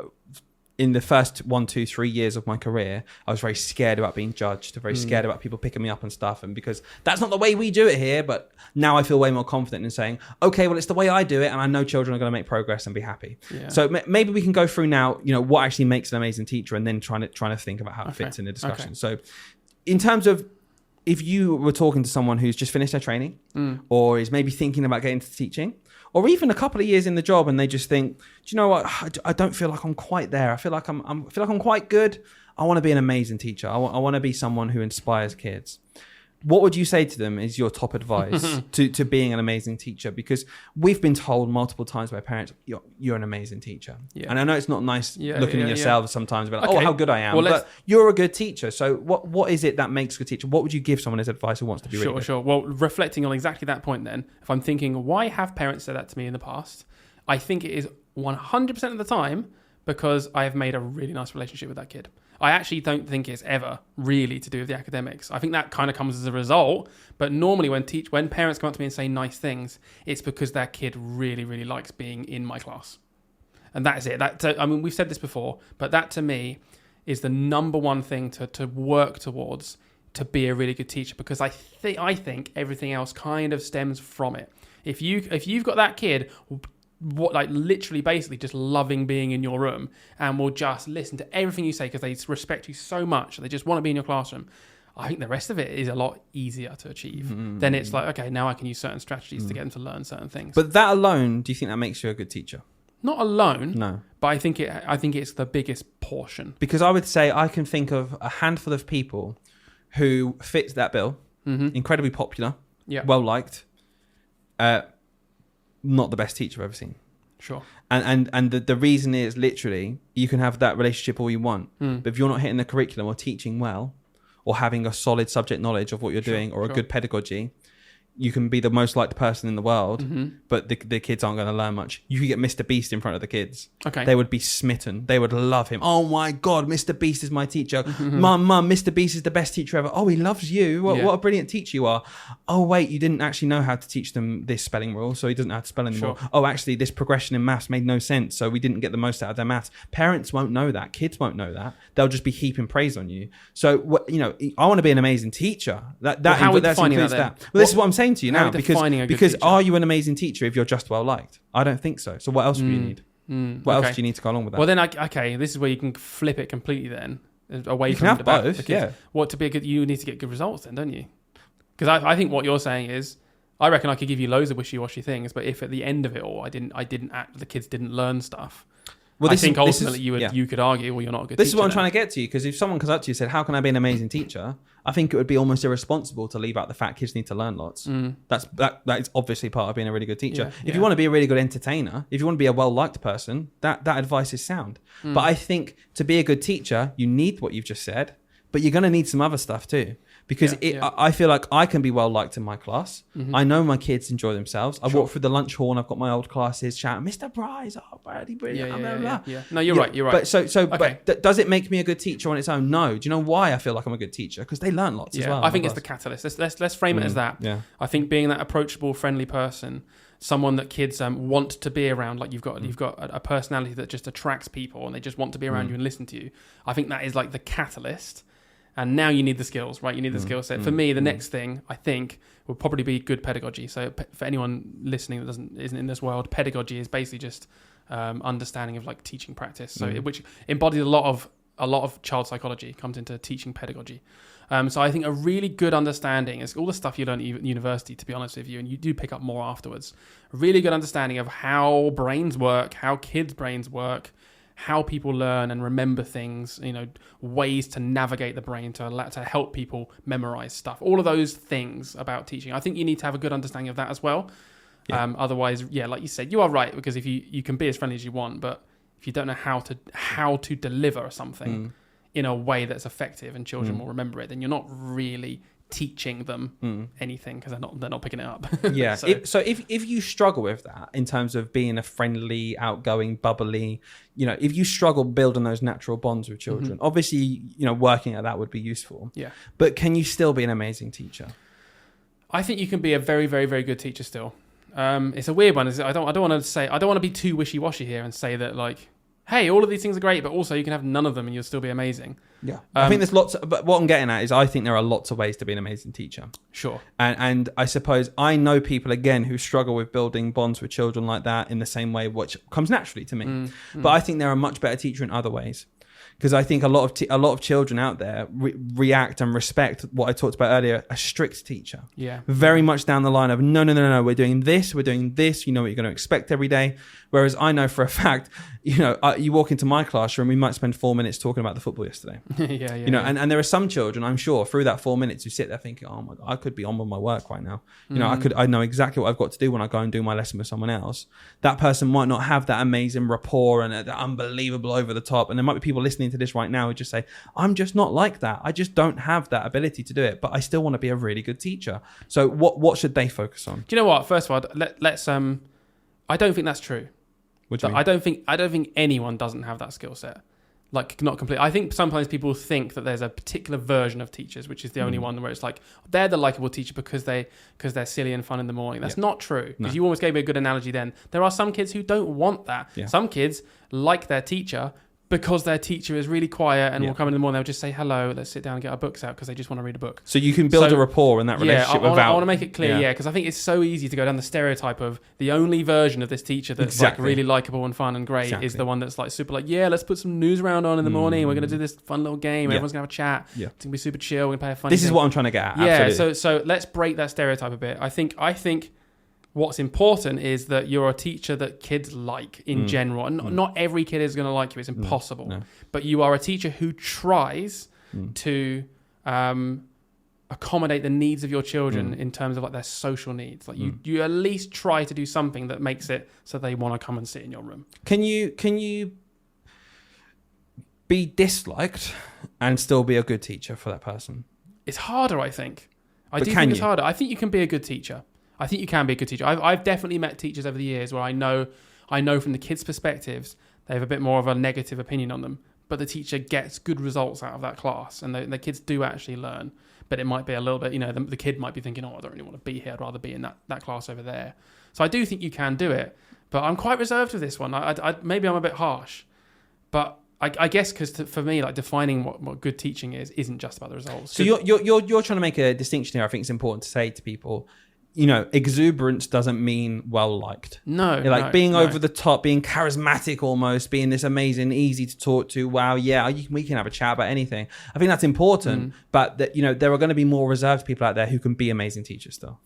in the first 1, 2, 3 years of my career, I was very scared about being judged, very scared about people picking me up and stuff. And because that's not the way we do it here, but now I feel way more confident in saying, okay, well, it's the way I do it. And I know children are going to make progress and be happy. Yeah. So maybe we can go through now, what actually makes an amazing teacher, and then trying to think about how it fits in the discussion. Okay. So in terms of, if you were talking to someone who's just finished their training or is maybe thinking about getting into teaching, or even a couple of years in the job, and they just think, do you know what? I don't feel like I'm quite there. I feel like I'm quite good. I want to be an amazing teacher. I want to be someone who inspires kids. What would you say to them is your top advice to being an amazing teacher? Because we've been told multiple times by parents, you're an amazing teacher. Yeah. And I know it's not nice looking at yourselves sometimes, but okay, how good I am. Well, but you're a good teacher. So what is it that makes a good teacher? What would you give someone as advice who wants to be really good? Sure. Well, reflecting on exactly that point then, if I'm thinking, why have parents said that to me in the past? I think it is 100% of the time because I have made a really nice relationship with that kid. I actually don't think it's ever really to do with the academics. I think that kind of comes as a result. But normally when parents come up to me and say nice things, it's because their kid really, really likes being in my class. And that is it. We've said this before, but that to me is the number one thing to work towards, to be a really good teacher, because I think everything else kind of stems from it. If you've got that kid, literally basically just loving being in your room and will just listen to everything you say because they respect you so much, they just want to be in your classroom, I think the rest of it is a lot easier to achieve. Then it's like, okay, now I can use certain strategies to get them to learn certain things. But that alone, do you think that makes you a good teacher? Not alone, No. but I think it's the biggest portion. Because I would say I can think of a handful of people who fit that bill, incredibly popular, well liked, not the best teacher I've ever seen. Sure. And the reason is literally you can have that relationship all you want, but if you're not hitting the curriculum or teaching well, or having a solid subject knowledge of what you're doing, or a good pedagogy, you can be the most liked person in the world, but the kids aren't going to learn much. You could get Mr. Beast in front of the kids. Okay. They would be smitten. They would love him. Oh my God, Mr. Beast is my teacher. Mum, Mr. Beast is the best teacher ever. Oh, he loves you. What a brilliant teacher you are. Oh, wait, you didn't actually know how to teach them this spelling rule, so he doesn't know how to spell anymore. Sure. Oh, actually, this progression in maths made no sense, so we didn't get the most out of their maths. Parents won't know that. Kids won't know that. They'll just be heaping praise on you. So, I want to be an amazing teacher. How are we defining that then? Well, this is what I'm saying to you now, because teacher? Are you an amazing teacher if you're just well liked? I don't think so. So what else do you need? What else do you need to go along with that? Well, then, this is where you can flip it completely then, away you from can the have debate. both, yeah. What to be a good, you need to get good results then, don't you? Because I think what you're saying is, I reckon I could give you loads of wishy-washy things, but if at the end of it all, the kids didn't learn stuff. Well, I think ultimately you could argue, well, you're not a good teacher. This is what I'm trying to get to you, because if someone comes up to you and said, how can I be an amazing teacher? I think it would be almost irresponsible to leave out the fact kids need to learn lots. That is obviously part of being a really good teacher. If you want to be a really good entertainer, if you want to be a well-liked person, that advice is sound. But I think to be a good teacher, you need what you've just said, but you're going to need some other stuff too. Because I feel like I can be well liked in my class. I know my kids enjoy themselves. I walk through the lunch hall and I've got my old classes shouting, Mr. Prize, oh, Brady, brilliant. Yeah. No, you're right. You're right. But does it make me a good teacher on its own? No. Do you know why I feel like I'm a good teacher? Because they learn lots as well. I think it's the catalyst. Let's frame it as that. Yeah. I think being that approachable, friendly person, someone that kids want to be around, like you've got a personality that just attracts people and they just want to be around you and listen to you. I think that is like the catalyst. And now you need the skills, right? You need the skill set. For me, the next thing, I think, would probably be good pedagogy. So for anyone listening that isn't in this world, pedagogy is basically just understanding of like teaching practice. So which embodies a lot of child psychology comes into teaching pedagogy. So I think a really good understanding is all the stuff you learn at university, to be honest with you, and you do pick up more afterwards. A really good understanding of how brains work, how kids' brains work, how people learn and remember things, ways to navigate the brain to help people memorize stuff. All of those things about teaching. I think you need to have a good understanding of that as well. Yeah. Otherwise, like you said, you are right, because if you can be as friendly as you want, but if you don't know how to deliver something in a way that's effective and children will remember it, then you're not really teaching them anything, because they're not picking it up. Yeah. So if you struggle with that in terms of being a friendly, outgoing, bubbly, if you struggle building those natural bonds with children, obviously, working at that would be useful. Yeah. But can you still be an amazing teacher? I think you can be a very, very, very good teacher still. It's a weird one. I don't want to be too wishy-washy here and say that like, hey, all of these things are great, but also you can have none of them and you'll still be amazing. Yeah. I think there's lots, but what I'm getting at is I think there are lots of ways to be an amazing teacher. Sure. And I suppose I know people, again, who struggle with building bonds with children like that in the same way, which comes naturally to me. But I think they're a much better teacher in other ways. Because I think a lot of children out there react and respect what I talked about earlier, a strict teacher. Yeah. Very much down the line of, no, we're doing this, you know what you're going to expect every day. Whereas I know for a fact, you walk into my classroom, we might spend 4 minutes talking about the football yesterday. And there are some children, I'm sure, through that 4 minutes who sit there thinking, oh my God, I could be on with my work right now. I know exactly what I've got to do when I go and do my lesson with someone else. That person might not have that amazing rapport and that unbelievable over the top. And there might be people listening to this right now who just say, I'm just not like that. I just don't have that ability to do it, but I still want to be a really good teacher. So what should they focus on? Do you know what? First of all, let's I don't think that's true. What do you mean? I don't think anyone doesn't have that skill set. Like, not complete. I think sometimes people think that there's a particular version of teachers, which is the only one where it's like they're the likable teacher because they're silly and fun in the morning. That's not true. Because you almost gave me a good analogy then. There are some kids who don't want that. Yeah. Some kids like their teacher because their teacher is really quiet and Yeah. will come in the morning, they'll just say hello, let's sit down and get our books out because they just want to read a book. So you can build a rapport in that relationship I without... want to make it clear, because I think it's so easy to go down the stereotype of the only version of this teacher that's Exactly. like really likable and fun and great Exactly. is the one that's like super like, let's put some news round on in the morning. We're going to do this fun little game. Yeah. Everyone's going to have a chat. Yeah. It's going to be super chill. We're going to play a funny This is thing. what I'm trying to get at. Yeah, Absolutely. so let's break that stereotype a bit. I think what's important is that you're a teacher that kids like in general. And not every kid is going to like you. It's impossible. No. But you are a teacher who tries to accommodate the needs of your children in terms of like their social needs. Like you at least try to do something that makes it so they want to come and sit in your room. Can you be disliked and still be a good teacher for that person? It's harder, I think. I But do can think it's you? harder. I think you can be a good teacher. I think you can be a good teacher. I've definitely met teachers over the years where I know from the kids' perspectives, they have a bit more of a negative opinion on them. But the teacher gets good results out of that class, and the kids do actually learn. But it might be a little bit, the kid might be thinking, I don't really want to be here. I'd rather be in that class over there. So I do think you can do it. But I'm quite reserved with this one. Maybe I'm a bit harsh. But I guess because for me, like defining what good teaching isn't just about the results. So you're trying to make a distinction here. I think it's important to say to people, exuberance doesn't mean well liked. No, being over the top, being charismatic almost, being this amazing, easy to talk to. Wow, yeah, we can have a chat about anything. I think that's important, but that there are going to be more reserved people out there who can be amazing teachers still.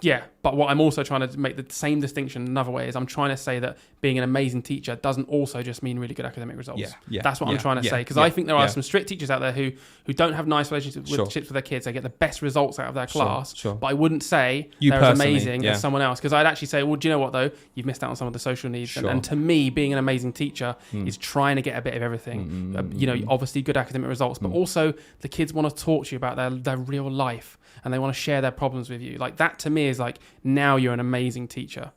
Yeah, but what I'm also trying to make the same distinction another way is I'm trying to say that being an amazing teacher doesn't also just mean really good academic results. Yeah, that's what I'm trying to say, because I think there are some strict teachers out there who don't have nice relationships with their kids. They get the best results out of their class, Sure. but I wouldn't say You they're as personally, amazing as someone else, because I'd actually say, well, do you know what though? You've missed out on some of the social needs, Sure. and to me, being an amazing teacher is trying to get a bit of everything. Obviously good academic results, but also the kids want to talk to you about their real life, and they want to share their problems with you. Like that to me is like, now you're an amazing teacher.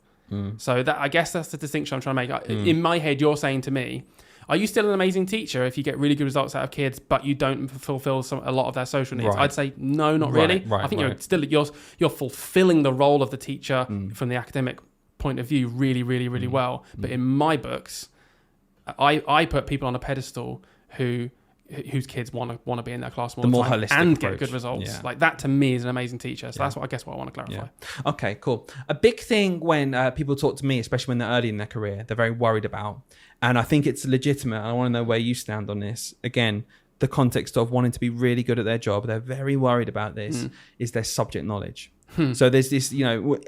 So that, I guess that's the distinction I'm trying to make. In my head, you're saying to me, are you still an amazing teacher if you get really good results out of kids, but you don't fulfill a lot of their social needs? Right. I'd say no, not really. I think you're fulfilling the role of the teacher from the academic point of view really, really, really well. But in my books, I put people on a pedestal whose kids want to be in their class more more time holistic and approach. get good results. Yeah. Like that to me is an amazing teacher. So that's what I want to clarify. Yeah. Okay, cool. A big thing when people talk to me, especially when they're early in their career, they're very worried about, and I think it's legitimate. I want to know where you stand on this. Again, the context of wanting to be really good at their job, they're very worried about this, is their subject knowledge. So there's this,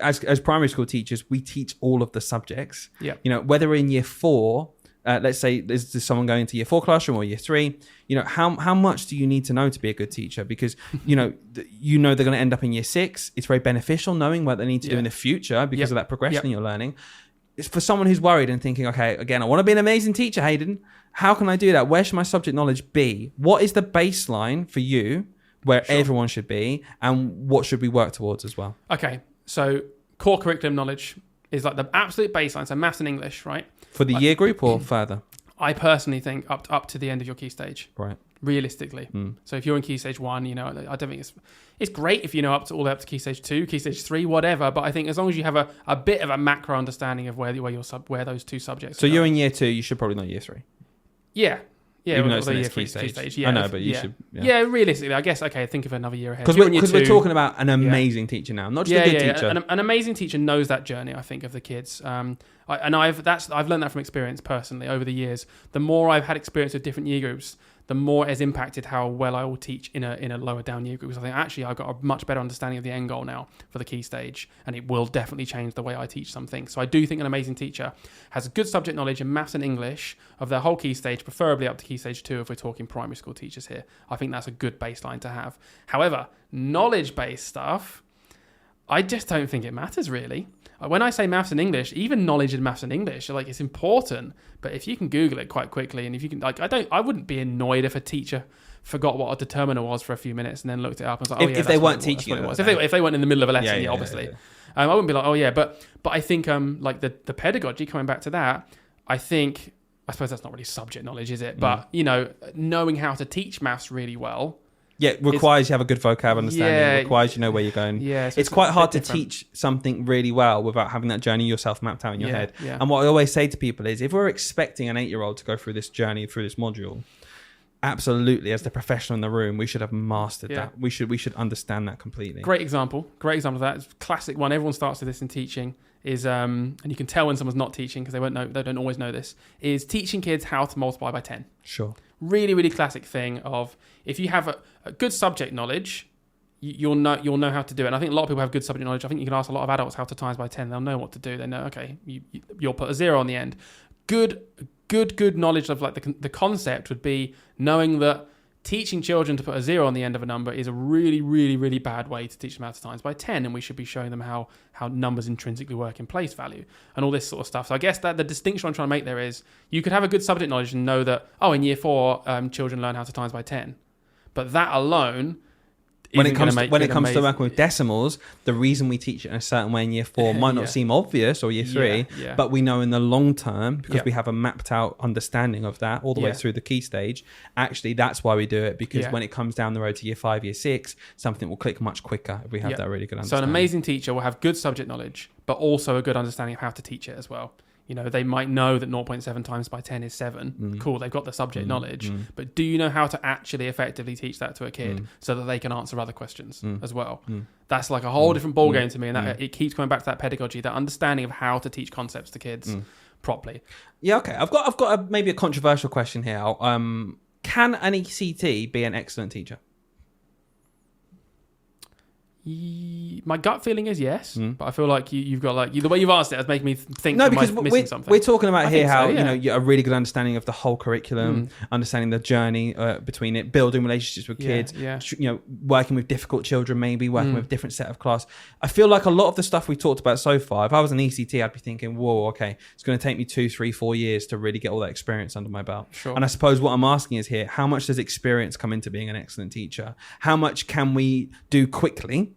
as primary school teachers, we teach all of the subjects. Yeah. Whether in year 4, let's say there's someone going into year 4 classroom or year 3, how much do you need to know to be a good teacher? Because, they're going to end up in year 6. It's very beneficial knowing what they need to do in the future because of that progression you're learning. It's for someone who's worried and thinking, okay, again, I want to be an amazing teacher, Hayden. How can I do that? Where should my subject knowledge be? What is the baseline for you where everyone should be, and what should we work towards as well? Okay, so core curriculum knowledge is like the absolute baseline. So maths and English, right? For the year group or further? I personally think up to the end of your key stage. Right. Realistically. So if you're in key stage 1, I don't think it's great if you know all the way up to key stage 2, key stage 3, whatever. But I think as long as you have a bit of a macro understanding of where those two subjects. So you're in year 2, you should probably know year 3. Yeah. Yeah, even though it's the the year next 3 key stage. Yeah, I know, but you should. Yeah, realistically, I guess. Okay, think of another year ahead. Because we're talking about an amazing teacher now, not just a good teacher. An amazing teacher knows that journey, I think, of the kids. I've learned that from experience personally over the years. The more I've had experience with different year groups, the more it has impacted how well I will teach in a lower down year group. Because I think actually I've got a much better understanding of the end goal now for the key stage, and it will definitely change the way I teach something. So I do think an amazing teacher has a good subject knowledge in maths and English of their whole key stage, preferably up to key stage 2 if we're talking primary school teachers here. I think that's a good baseline to have. However, knowledge-based stuff, I just don't think it matters really. When I say maths and English, even knowledge in maths and English, like it's important. But if you can Google it quite quickly, and if you can, I wouldn't be annoyed if a teacher forgot what a determiner was for a few minutes and then looked it up and was like, if they weren't teaching it. If they weren't in the middle of a lesson, obviously. Yeah. I wouldn't be like, oh yeah, but I think like the pedagogy, coming back to that, I suppose that's not really subject knowledge, is it? But knowing how to teach maths really well Yeah, it requires you have a good vocab understanding. Yeah, It requires you know where you're going. Yeah, so it's quite a hard bit to different. teach something really well without having that journey yourself mapped out in your head. Yeah. And what I always say to people is, if we're expecting an 8-year-old to go through this journey, through this module, absolutely, as the professional in the room, we should have mastered that. We should understand that completely. Great example of that. It's a classic one. Everyone starts with this in teaching. Is and you can tell when someone's not teaching because they don't always know this. Is teaching kids how to multiply by 10. Sure. Really, really classic thing of if you have a good subject knowledge, you'll know how to do it. And I think a lot of people have good subject knowledge. I think you can ask a lot of adults how to times by 10. They'll know what to do. They know, okay, you'll put a 0 on the end. Good knowledge of like the concept would be knowing that teaching children to put a 0 on the end of a number is a really, really, really bad way to teach them how to times by 10, and we should be showing them how numbers intrinsically work in place value and all this sort of stuff. So I guess that the distinction I'm trying to make there is you could have a good subject knowledge and know that, in year 4, children learn how to times by 10. But that alone... When it comes to working with decimals, the reason we teach it in a certain way in year 4 might not seem obvious, or year 3, but we know in the long term, because we have a mapped out understanding of that all the way through the key stage, actually that's why we do it, because when it comes down the road to year 5, year 6, something will click much quicker if we have that really good understanding. So an amazing teacher will have good subject knowledge, but also a good understanding of how to teach it as well. You know, they might know that 0.7 times by 10 is 7. Cool, they've got the subject knowledge. But do you know how to actually effectively teach that to a kid so that they can answer other questions as well? That's like a whole different ballgame to me. And that it keeps coming back to that pedagogy, that understanding of how to teach concepts to kids properly. Yeah, okay. I've got maybe a controversial question here. Can an ECT be an excellent teacher? My gut feeling is yes, but I feel like you've got like the way you've asked it has made me think. No, because missing something. We're talking about here how so, you a really good understanding of the whole curriculum, understanding the journey between it, building relationships with kids, working with difficult children, maybe working with a different set of class. I feel like a lot of the stuff we've talked about so far, if I was an ECT, I'd be thinking, whoa, okay, it's going to take me 2, 3, 4 years to really get all that experience under my belt. Sure. And I suppose what I'm asking is here, how much does experience come into being an excellent teacher? How much can we do quickly?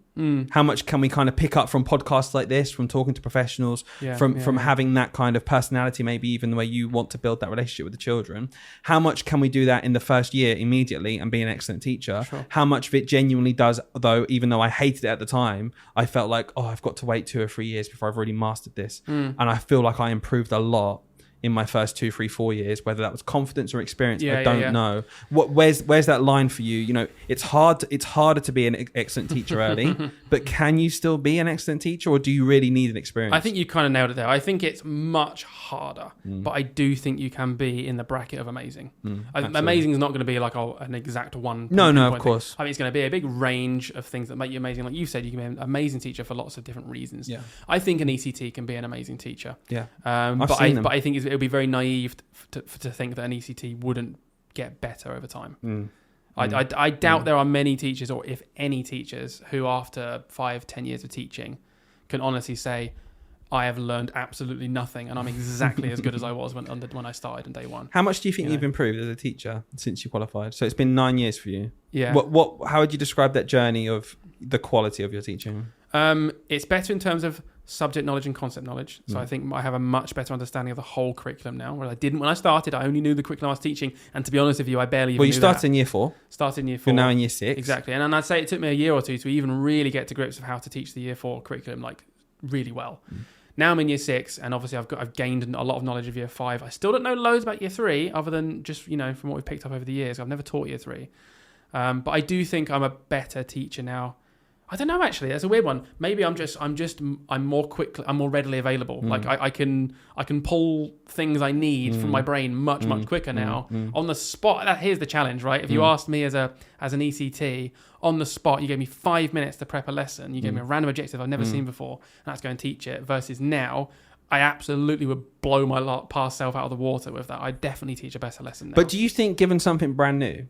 How much can we kind of pick up from podcasts like this, from talking to professionals, from having that kind of personality, maybe even the way you want to build that relationship with the children? How much can we do that in the first year immediately and be an excellent teacher? Sure. How much of it genuinely does, though, even though I hated it at the time, I felt like, I've got to wait 2 or 3 years before I've really mastered this. And I feel like I improved a lot in my first 2, 3, 4 years, whether that was confidence or experience, I don't know. Where's that line for you? You know, it's harder to be an excellent teacher early, but can you still be an excellent teacher, or do you really need an experience? I think you kind of nailed it there. I think it's much harder, but I do think you can be in the bracket of amazing. Amazing is not going to be like an exact one. No, of course. I mean, it's going to be a big range of things that make you amazing. Like you said, you can be an amazing teacher for lots of different reasons. Yeah. I think an ECT can be an amazing teacher. Yeah. But I think it would be very naive to think that an ECT wouldn't get better over time. I doubt there are many teachers, or if any teachers, who after 5-10 years of teaching can honestly say, I have learned absolutely nothing and I'm exactly as good as I was when I started on day one. How much do you think you've improved as a teacher since you qualified? So it's been 9 years for you. Yeah. How would you describe that journey of the quality of your teaching? It's better in terms of subject knowledge and concept knowledge. So I think I have a much better understanding of the whole curriculum now, where I didn't when I started. I only knew the curriculum I was teaching, and to be honest with you, I barely even knew that. Well, you started in year 4. Started in year 4. You're now in year 6. Exactly. And I'd say it took me a year or two to even really get to grips of how to teach the year 4 curriculum, like really well. Now I'm in year 6, and obviously I've gained a lot of knowledge of year 5. I still don't know loads about year 3, other than just, from what we've picked up over the years. I've never taught year 3. But I do think I'm a better teacher now. I don't know, actually. That's a weird one. Maybe I'm more quickly, I'm more readily available. Like I can pull things I need from my brain much quicker now on the spot. Here's the challenge, right? If you asked me as an ECT on the spot, you gave me 5 minutes to prep a lesson. You gave me a random objective I've never seen before, and that's go and teach it. Versus now, I absolutely would blow my past self out of the water with that. I definitely teach a better lesson now. But do you think, given something brand new,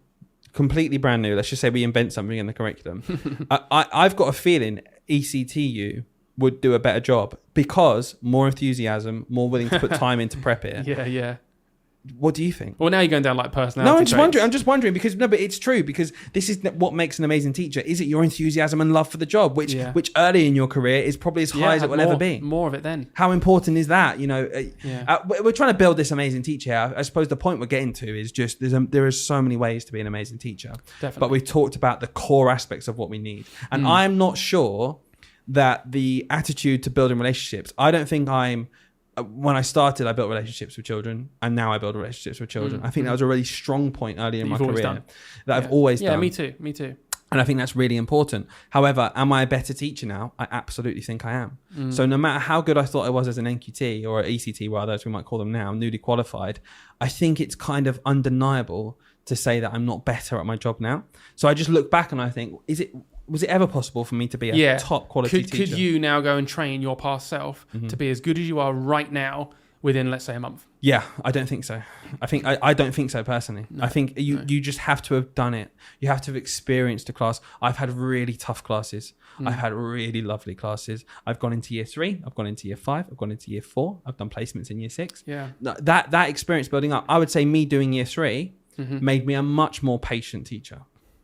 completely brand new, let's just say we invent something in the curriculum, I've got a feeling ECTU would do a better job because more enthusiasm, more willing to put time in to prep it. Yeah. What do you think? Well, now you're going down like personality. No, I'm just traits. wondering. I'm just wondering because but it's true because this is what makes an amazing teacher. Is it your enthusiasm and love for the job, which early in your career is probably as high as it will ever be. More of it then. How important is that? We're trying to build this amazing teacher. I suppose the point we're getting to is just there are so many ways to be an amazing teacher. Definitely. But we've talked about the core aspects of what we need, and I'm not sure that the attitude to building relationships. I don't think when I started, I built relationships with children, and now I build relationships with children. I think that was a really strong point early in my career that I've always done. Yeah, me too. And I think that's really important. However, am I a better teacher now? I absolutely think I am. So no matter how good I thought I was as an NQT or ECT, rather, as we might call them now, newly qualified, I think it's kind of undeniable to say that I'm not better at my job now. So I just look back and I think, was it ever possible for me to be a top quality teacher? Could you now go and train your past self to be as good as you are right now within, let's say, a month? Yeah, I don't think so. I don't think so personally. No, I think you just have to have done it. You have to have experienced a class. I've had really tough classes. I've had really lovely classes. I've gone into year 3. I've gone into year 5. I've gone into year 4. I've done placements in year 6. Yeah. That experience building up, I would say me doing year 3 made me a much more patient teacher.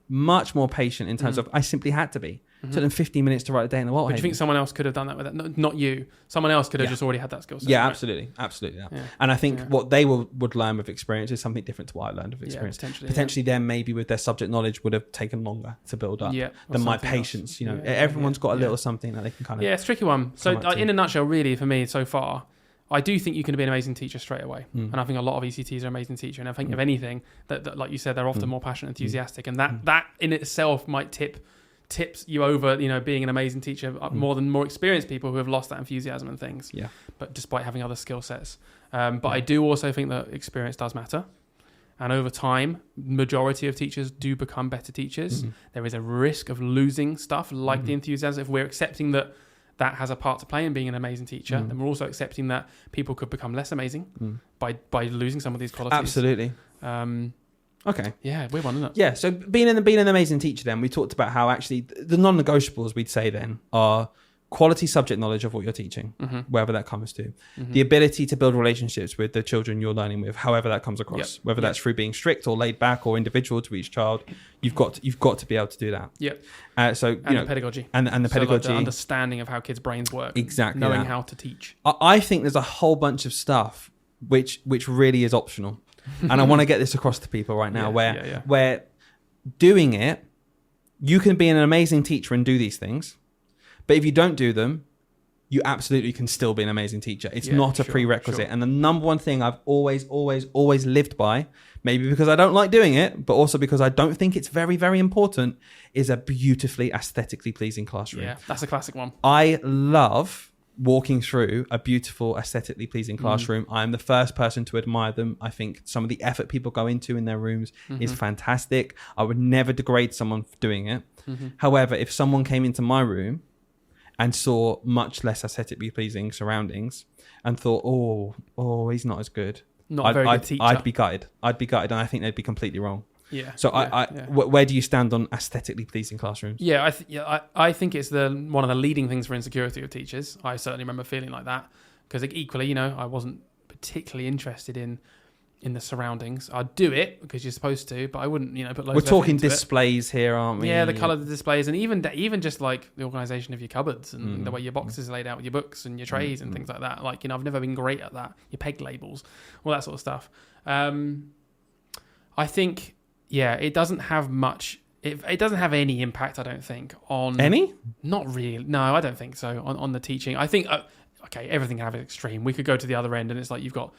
Much more patient in terms of I simply had to be. It took them 15 minutes to write a day in the Walthaven. But do you think someone else could have done that with that? Not you. Someone else could have just already had that skill set. Yeah, right? absolutely. Yeah. And I think what they would learn with experience is something different to what I learned with experience. Potentially them maybe with their subject knowledge would have taken longer to build up than my patience. Else. Everyone's got a little something that they can kind of... Yeah, it's a tricky one. So in a nutshell, really, for me so far, I do think you can be an amazing teacher straight away. And I think a lot of ECTs are amazing teachers. And I think, if anything, that like you said, they're often more passionate, enthusiastic. And that in itself might tips you over, being an amazing teacher more than more experienced people who have lost that enthusiasm and things. Yeah. But despite having other skill sets. But I do also think that experience does matter. And over time, majority of teachers do become better teachers. There is a risk of losing stuff like the enthusiasm. If we're accepting that has a part to play in being an amazing teacher, then we're also accepting that people could become less amazing by losing some of these qualities. Absolutely. Okay. Yeah, weird one, isn't it? Yeah, so being an amazing teacher then, we talked about how actually the non-negotiables we'd say then are quality subject knowledge of what you're teaching, wherever that comes to. The ability to build relationships with the children you're learning with, however that comes across, whether that's through being strict or laid back or individual to each child, you've got to be able to do that. Yep. The pedagogy. And the pedagogy. Like the understanding of how kids' brains work. Exactly. Knowing how to teach. I think there's a whole bunch of stuff which really is optional. And I want to get this across to people right now where doing it, you can be an amazing teacher and do these things. But if you don't do them, you absolutely can still be an amazing teacher. It's not a prerequisite. Sure. And the number one thing I've always lived by, maybe because I don't like doing it, but also because I don't think it's very, very important, is a beautifully aesthetically pleasing classroom. Yeah, that's a classic one. I love walking through a beautiful, aesthetically pleasing classroom. I'm the first person to admire them. I think some of the effort people go into in their rooms is fantastic. I would never degrade someone for doing it. However, if someone came into my room and saw much less aesthetically pleasing surroundings and thought, oh, he's not as good. Not a very good teacher. I'd be gutted, and I think they'd be completely wrong. Yeah. So where do you stand on aesthetically pleasing classrooms? Yeah, I think it's one of the leading things for insecurity of teachers. I certainly remember feeling like that because equally, I wasn't particularly interested in the surroundings. I'd do it because you're supposed to, but I wouldn't, put loads We're of talking effort into displays here, aren't we? Yeah, the colour of the displays, and even just like the organisation of your cupboards and the way your boxes are laid out with your books and your trays and things like that. Like, I've never been great at that. Your peg labels, all that sort of stuff. I think, it doesn't have much. It doesn't have any impact, I don't think, on... Any? Not really. No, I don't think so, on the teaching. I think, everything can have an extreme. We could go to the other end and it's like you've got...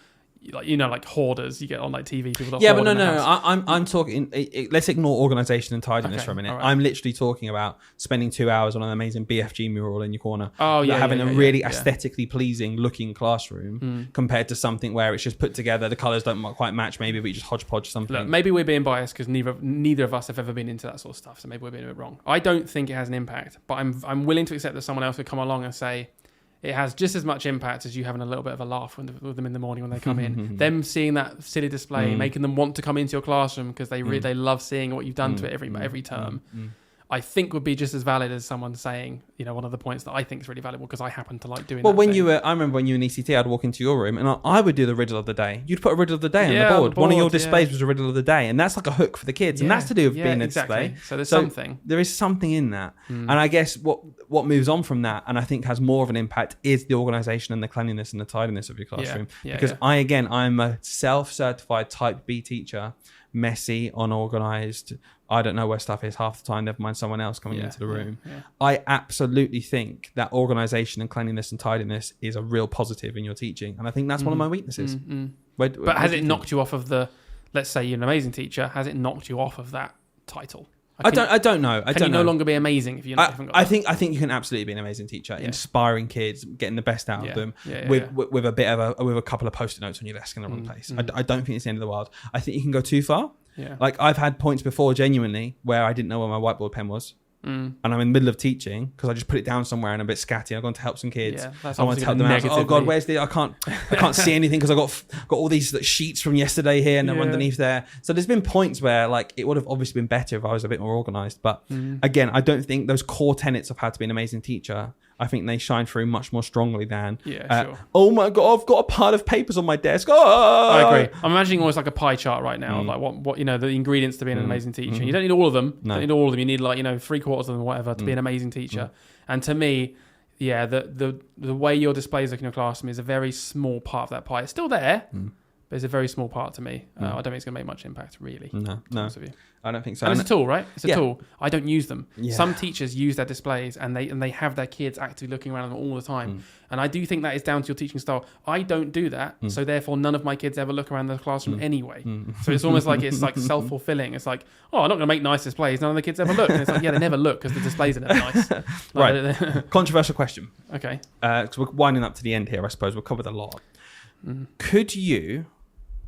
like hoarders you get on like TV, people that but no, I'm talking, let's ignore organisation and tidiness for a minute. Right. I'm literally talking about spending 2 hours on an amazing BFG mural in your corner. Having a really aesthetically pleasing looking classroom compared to something where it's just put together, the colours don't quite match maybe, but you just hodgepodge something. Look, maybe we're being biased because neither of us have ever been into that sort of stuff, so maybe we're being a bit wrong. I don't think it has an impact, but I'm willing to accept that someone else could come along and say it has just as much impact as you having a little bit of a laugh with them in the morning when they come in. Them seeing that silly display, making them want to come into your classroom because they love seeing what you've done to it every term. I think would be just as valid as someone saying, one of the points that I think is really valuable because I happen to like doing well, that when thing. you were, I remember when you were in ECT, I'd walk into your room and I would do the riddle of the day. You'd put a riddle of the day on the board. One of your displays was a riddle of the day, and that's like a hook for the kids, and that's to do with being a display. So there's something. There is something in that, and I guess what moves on from that, and I think has more of an impact, is the organisation and the cleanliness and the tidiness of your classroom. Because I'm a self-certified Type B teacher, messy, unorganised. I don't know where stuff is half the time, never mind someone else coming into the room. I absolutely think that organisation and cleanliness and tidiness is a real positive in your teaching. And I think that's one of my weaknesses. But has it knocked you off of let's say you're an amazing teacher, has it knocked you off of that title? I don't know. Can you no longer be amazing if you haven't got I think you can absolutely be an amazing teacher, inspiring kids, getting the best out of them, with a bit of with a couple of post-it notes on your desk in the wrong place. I don't think it's the end of the world. I think you can go too far. Like I've had points before, genuinely, where I didn't know where my whiteboard pen was. And I'm in the middle of teaching because I just put it down somewhere and I'm a bit scatty. I've gone to help some kids. That's I want to help them out. Oh God, where's the? I can't see anything because I got all these sheets from yesterday here and they're underneath there. So there's been points where like it would have obviously been better if I was a bit more organised. But again, I don't think those core tenets of how to be an amazing teacher, I think they shine through much more strongly than oh my God, I've got a pile of papers on my desk. Oh! I agree. I'm imagining almost like a pie chart right now, like what the ingredients to being an amazing teacher. You don't need all of them. No. You don't need all of them. You need like 3/4 of them or whatever to be an amazing teacher. And to me, the way your displays look in your classroom is a very small part of that pie. It's still there. But it's a very small part to me. I don't think it's going to make much impact, really. No. I don't think so. And it's a tool, right? It's a tool. I don't use them. Yeah. Some teachers use their displays and they have their kids actively looking around them all the time. And I do think that is down to your teaching style. I don't do that, so therefore none of my kids ever look around the classroom anyway. So it's almost like it's like self-fulfilling. It's like, oh, I'm not going to make nice displays. None of the kids ever look. And it's like, yeah, they never look because the displays are never nice. Right. Controversial question. Okay. So we're winding up to the end here, I suppose. We've covered a lot. Could you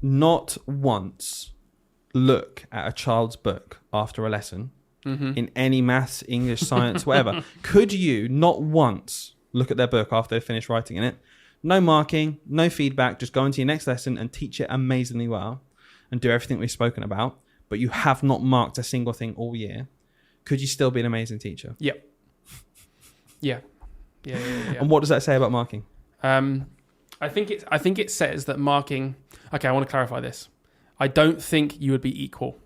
not once look at a child's book after a lesson in any maths, English, science, whatever? Could you not once look at their book after they've finished writing in it? No marking, no feedback, just go into your next lesson and teach it amazingly well and do everything we've spoken about, but you have not marked a single thing all year. Could you still be an amazing teacher? Yep. Yeah. And what does that say about marking? I think it says that marking. Okay, I want to clarify this. I don't think you would be equal.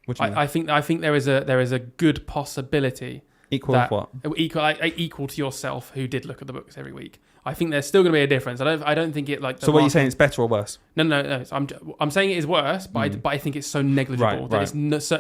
What do you mean? I think there is a good possibility. Equal of what? Equal to yourself who did look at the books every week. I think there's still going to be a difference. I don't think it like. So what are you saying? It's better or worse? No. I'm saying it is worse, but I think it's so negligible that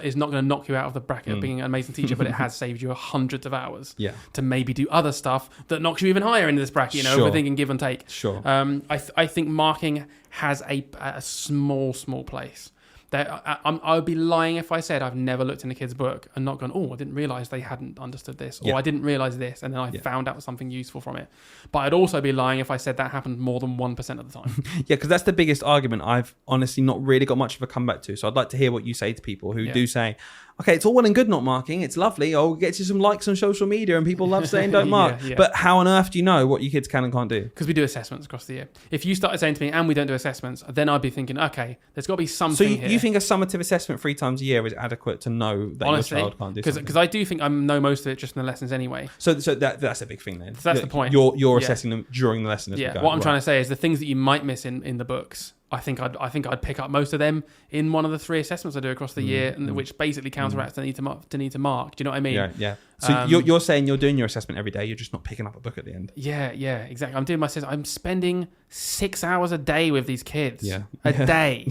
it's not going to knock you out of the bracket of being an amazing teacher, but it has saved you hundreds of hours to maybe do other stuff that knocks you even higher into this bracket. We're thinking give and take. Sure. I think marking has a small place. I would be lying if I said I've never looked in a kid's book and not gone, oh, I didn't realise they hadn't understood this, or I didn't realise this, and then I found out something useful from it. But I'd also be lying if I said that happened more than 1% of the time. Because that's the biggest argument I've honestly not really got much of a comeback to. So I'd like to hear what you say to people who do say, okay, it's all well and good not marking. It's lovely. Oh, it gets you some likes on social media and people love saying don't mark. But how on earth do you know what your kids can and can't do? Because we do assessments across the year. If you started saying to me, and we don't do assessments, then I'd be thinking, okay, there's got to be something here. So you think a summative assessment 3 times a year is adequate to know that your child can't do something? Because I do think I know most of it just in the lessons anyway. So that's a big thing then. So that's the point. You're assessing them during the lesson as we go. What I'm trying to say is the things that you might miss in the books, I think I'd pick up most of them in one of the 3 assessments I do across the year, and which basically counteracts the need to mark. Do you know what I mean? Yeah. So you're saying you're doing your assessment every day. You're just not picking up a book at the end. Yeah, exactly. I'm doing my assessment. I'm spending 6 hours a day with these kids. Yeah. A day.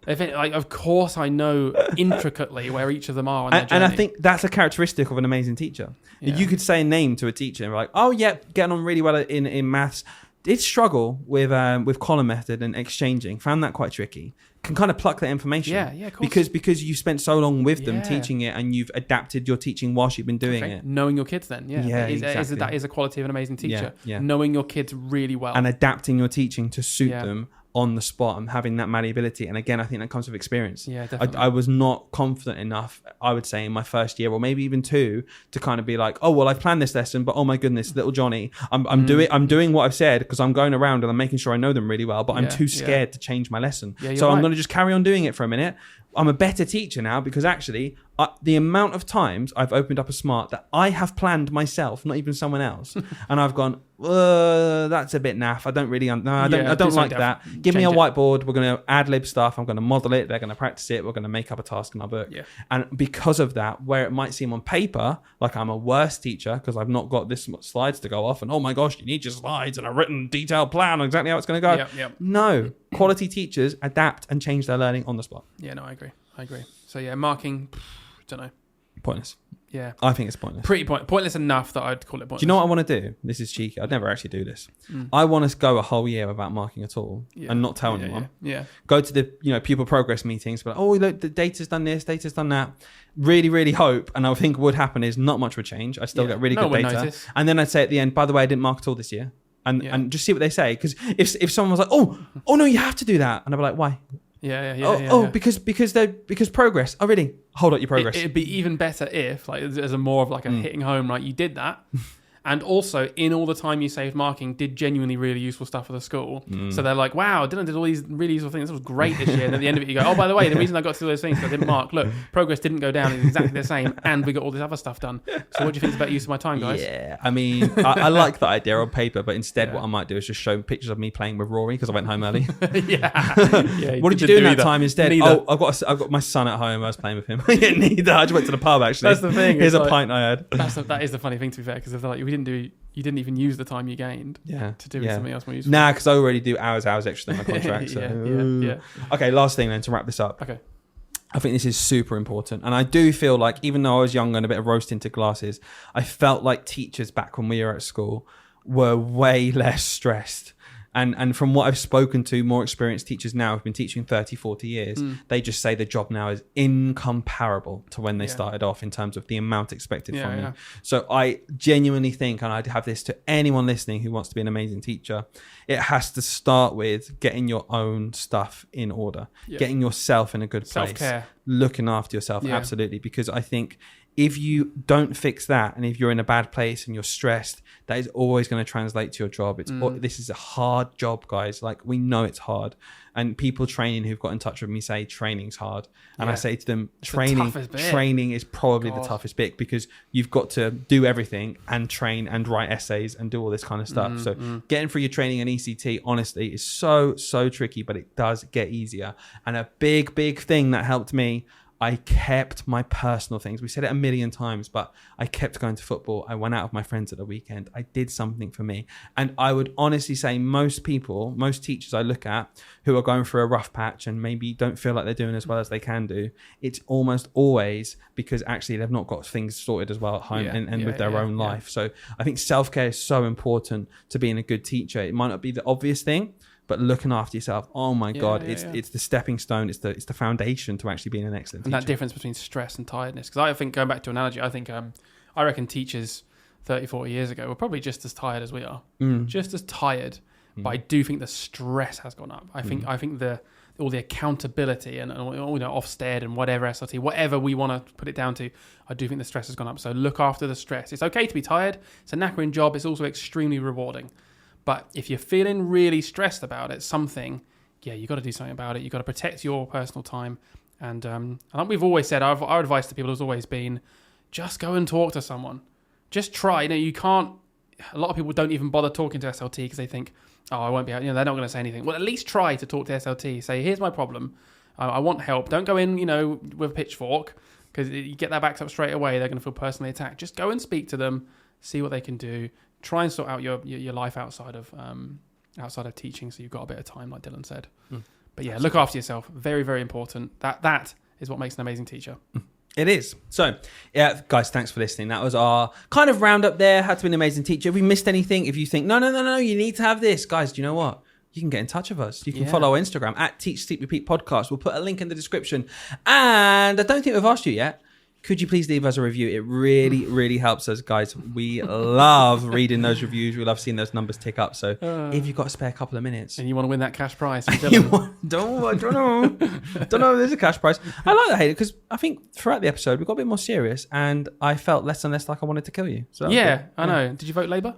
Of course, I know intricately where each of them are on their journey. And I think that's a characteristic of an amazing teacher. Yeah. You could say a name to a teacher and be like, oh, yeah, getting on really well in maths. Did struggle with column method and exchanging. Found that quite tricky. Can kind of pluck that information. Yeah, of course. Because you spent so long with them teaching it, and you've adapted your teaching whilst you've been doing it. Knowing your kids, then, exactly. That is a quality of an amazing teacher. Yeah. Knowing your kids really well and adapting your teaching to suit them on the spot and having that malleability. And again, I think that comes with experience. Yeah, definitely. I was not confident enough, I would say, in my first year or maybe even 2 to kind of be like, oh, well, I've planned this lesson, but oh my goodness, little Johnny, I'm doing what I've said because I'm going around and I'm making sure I know them really well, but I'm too scared to change my lesson. So I'm going to just carry on doing it for a minute. I'm a better teacher now because actually The amount of times I've opened up a smart that I have planned myself, not even someone else, and I've gone, that's a bit naff. I don't really, I don't like that. Give me a whiteboard. We're going to ad lib stuff. I'm going to model it. They're going to practice it. We're going to make up a task in our book. Yeah. And because of that, where it might seem on paper like I'm a worse teacher because I've not got this much slides to go off, and oh my gosh, you need your slides and a written detailed plan on exactly how it's going to go. Yep. No, quality teachers adapt and change their learning on the spot. Yeah, no, I agree. So yeah, marking, don't know. Pointless. Yeah. I think it's pointless. Pretty pointless enough that I'd call it pointless. Do you know what I want to do? This is cheeky. I'd never actually do this. I want to go a whole year without marking at all and not tell anyone. Yeah. Go to the pupil progress meetings, but look, the data's done this, data's done that. Really, really hope, and I think what would happen is not much would change. I still get really good data. Notice. And then I'd say at the end, by the way, I didn't mark at all this year. And just see what they say. Because if someone was like, oh no, you have to do that. And I'd be like, why? Because progress. Oh, really? Hold up your progress. It'd be even better if, like, as a more of like a hitting home, like you did that, and also in all the time you saved marking, did genuinely really useful stuff for the school. So they're like, wow, Dylan did all these really useful things. This was great this year. And at the end of it, you go, oh, by the way, the reason I got to do those things is I didn't mark. Look, progress didn't go down. It's exactly the same, and we got all this other stuff done. So what do you think is about use of my time, guys? Yeah, I mean, I like that idea on paper, but instead what I might do is just show pictures of me playing with Rory because I went home early. What did you do in that time instead? Neither. I've got my son at home. I was playing with him. Neither. I just went to the pub, actually. That's the thing. Here's a pint I had. That is the funny thing, to be fair, because if they're like, you didn't even use the time you gained to do something else more useful. Nah, because I already do hours extra than my contract. So. Okay, last thing then to wrap this up. Okay. I think this is super important. And I do feel like, even though I was young and a bit of rose-tinted glasses, I felt like teachers back when we were at school were way less stressed. And from what I've spoken to more experienced teachers now who've been teaching 30, 40 years, they just say the job now is incomparable to when they started off in terms of the amount expected from you. So I genuinely think, and I'd have this to anyone listening who wants to be an amazing teacher, it has to start with getting your own stuff in order, getting yourself in a good place, self-care, looking after yourself. Absolutely. Because I think if you don't fix that, and if you're in a bad place and you're stressed, that is always going to translate to your job. This is a hard job, guys. Like, we know it's hard. And people training who've got in touch with me say training's hard. And I say to them, training is probably the toughest bit, because you've got to do everything and train and write essays and do all this kind of stuff. So getting through your training and ECT, honestly, is so, so tricky, but it does get easier. And a big, big thing that helped me, I kept my personal things. We said it a million times, but I kept going to football. I went out with my friends at the weekend. I did something for me. And I would honestly say most teachers I look at who are going through a rough patch and maybe don't feel like they're doing as well as they can do, it's almost always because actually they've not got things sorted as well at home and with their own life. So I think self-care is so important to being a good teacher. It might not be the obvious thing, but looking after yourself, oh my God, it's the stepping stone, it's the foundation to actually being an excellent teacher. And that difference between stress and tiredness. Because I think, going back to analogy, I reckon teachers 30, 40 years ago were probably just as tired as we are. Just as tired. But I do think the stress has gone up. I think all the accountability and Ofsted and whatever SLT, whatever we want to put it down to, I do think the stress has gone up. So look after the stress. It's okay to be tired. It's a knackering job. It's also extremely rewarding. But if you're feeling really stressed about it, you got to do something about it. You got to protect your personal time. And like we've always said, our advice to people has always been, just go and talk to someone. Just try. You can't. A lot of people don't even bother talking to SLT because they think, oh, I won't be out. They're not going to say anything. Well, at least try to talk to SLT. Say, here's my problem. I want help. Don't go in, with a pitchfork, because you get that backed up straight away. They're going to feel personally attacked. Just go and speak to them. See what they can do. Try and sort out your life outside of teaching, so you've got a bit of time, like Dylan said. But yeah, look after yourself. Very, very important. That is what makes an amazing teacher. It is. So, yeah, guys, thanks for listening. That was our kind of roundup there. How to be an amazing teacher. If we missed anything, if you think, no, you need to have this, guys, do you know what? You can get in touch with us. You can follow our Instagram at Teach, Sleep, Repeat Podcast. We'll put a link in the description. And I don't think we've asked you yet, could you please leave us a review? It really, really helps us, guys. We love reading those reviews. We love seeing those numbers tick up. So if you've got a spare couple of minutes. And you want to win that cash prize. I don't know. There's a cash prize. I like that, Hayden, because I think throughout the episode, we got a bit more serious and I felt less and less like I wanted to kill you. So I know. Did you vote Labour?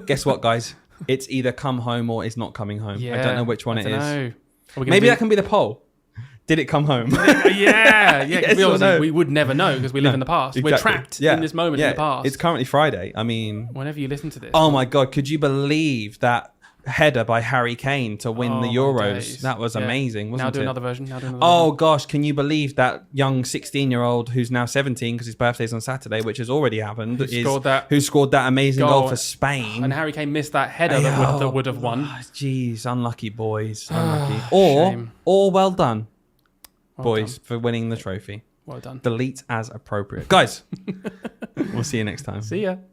Guess what, guys? It's either come home or it's not coming home. I don't know which one it is. Know. Maybe that can be the poll. Did it come home? Yeah. Yes or no? We would never know because we live in the past. We're Exactly. trapped in this moment in the past. It's currently Friday. I mean, whenever you listen to this. oh my God, could you believe that header by Harry Kane to win the my Euros? days. That was amazing, wasn't Now do it? another version. Oh gosh, can you believe that young 16-year-old who's now 17 because his birthday's on Saturday, which has already happened, who scored that amazing goal for Spain? And Harry Kane missed that header that would have won. Jeez, unlucky boys. Unlucky. Shame. Or well done, Well boys, done. for winning the trophy. Well done. Delete as appropriate. Guys, we'll see you next time. See ya.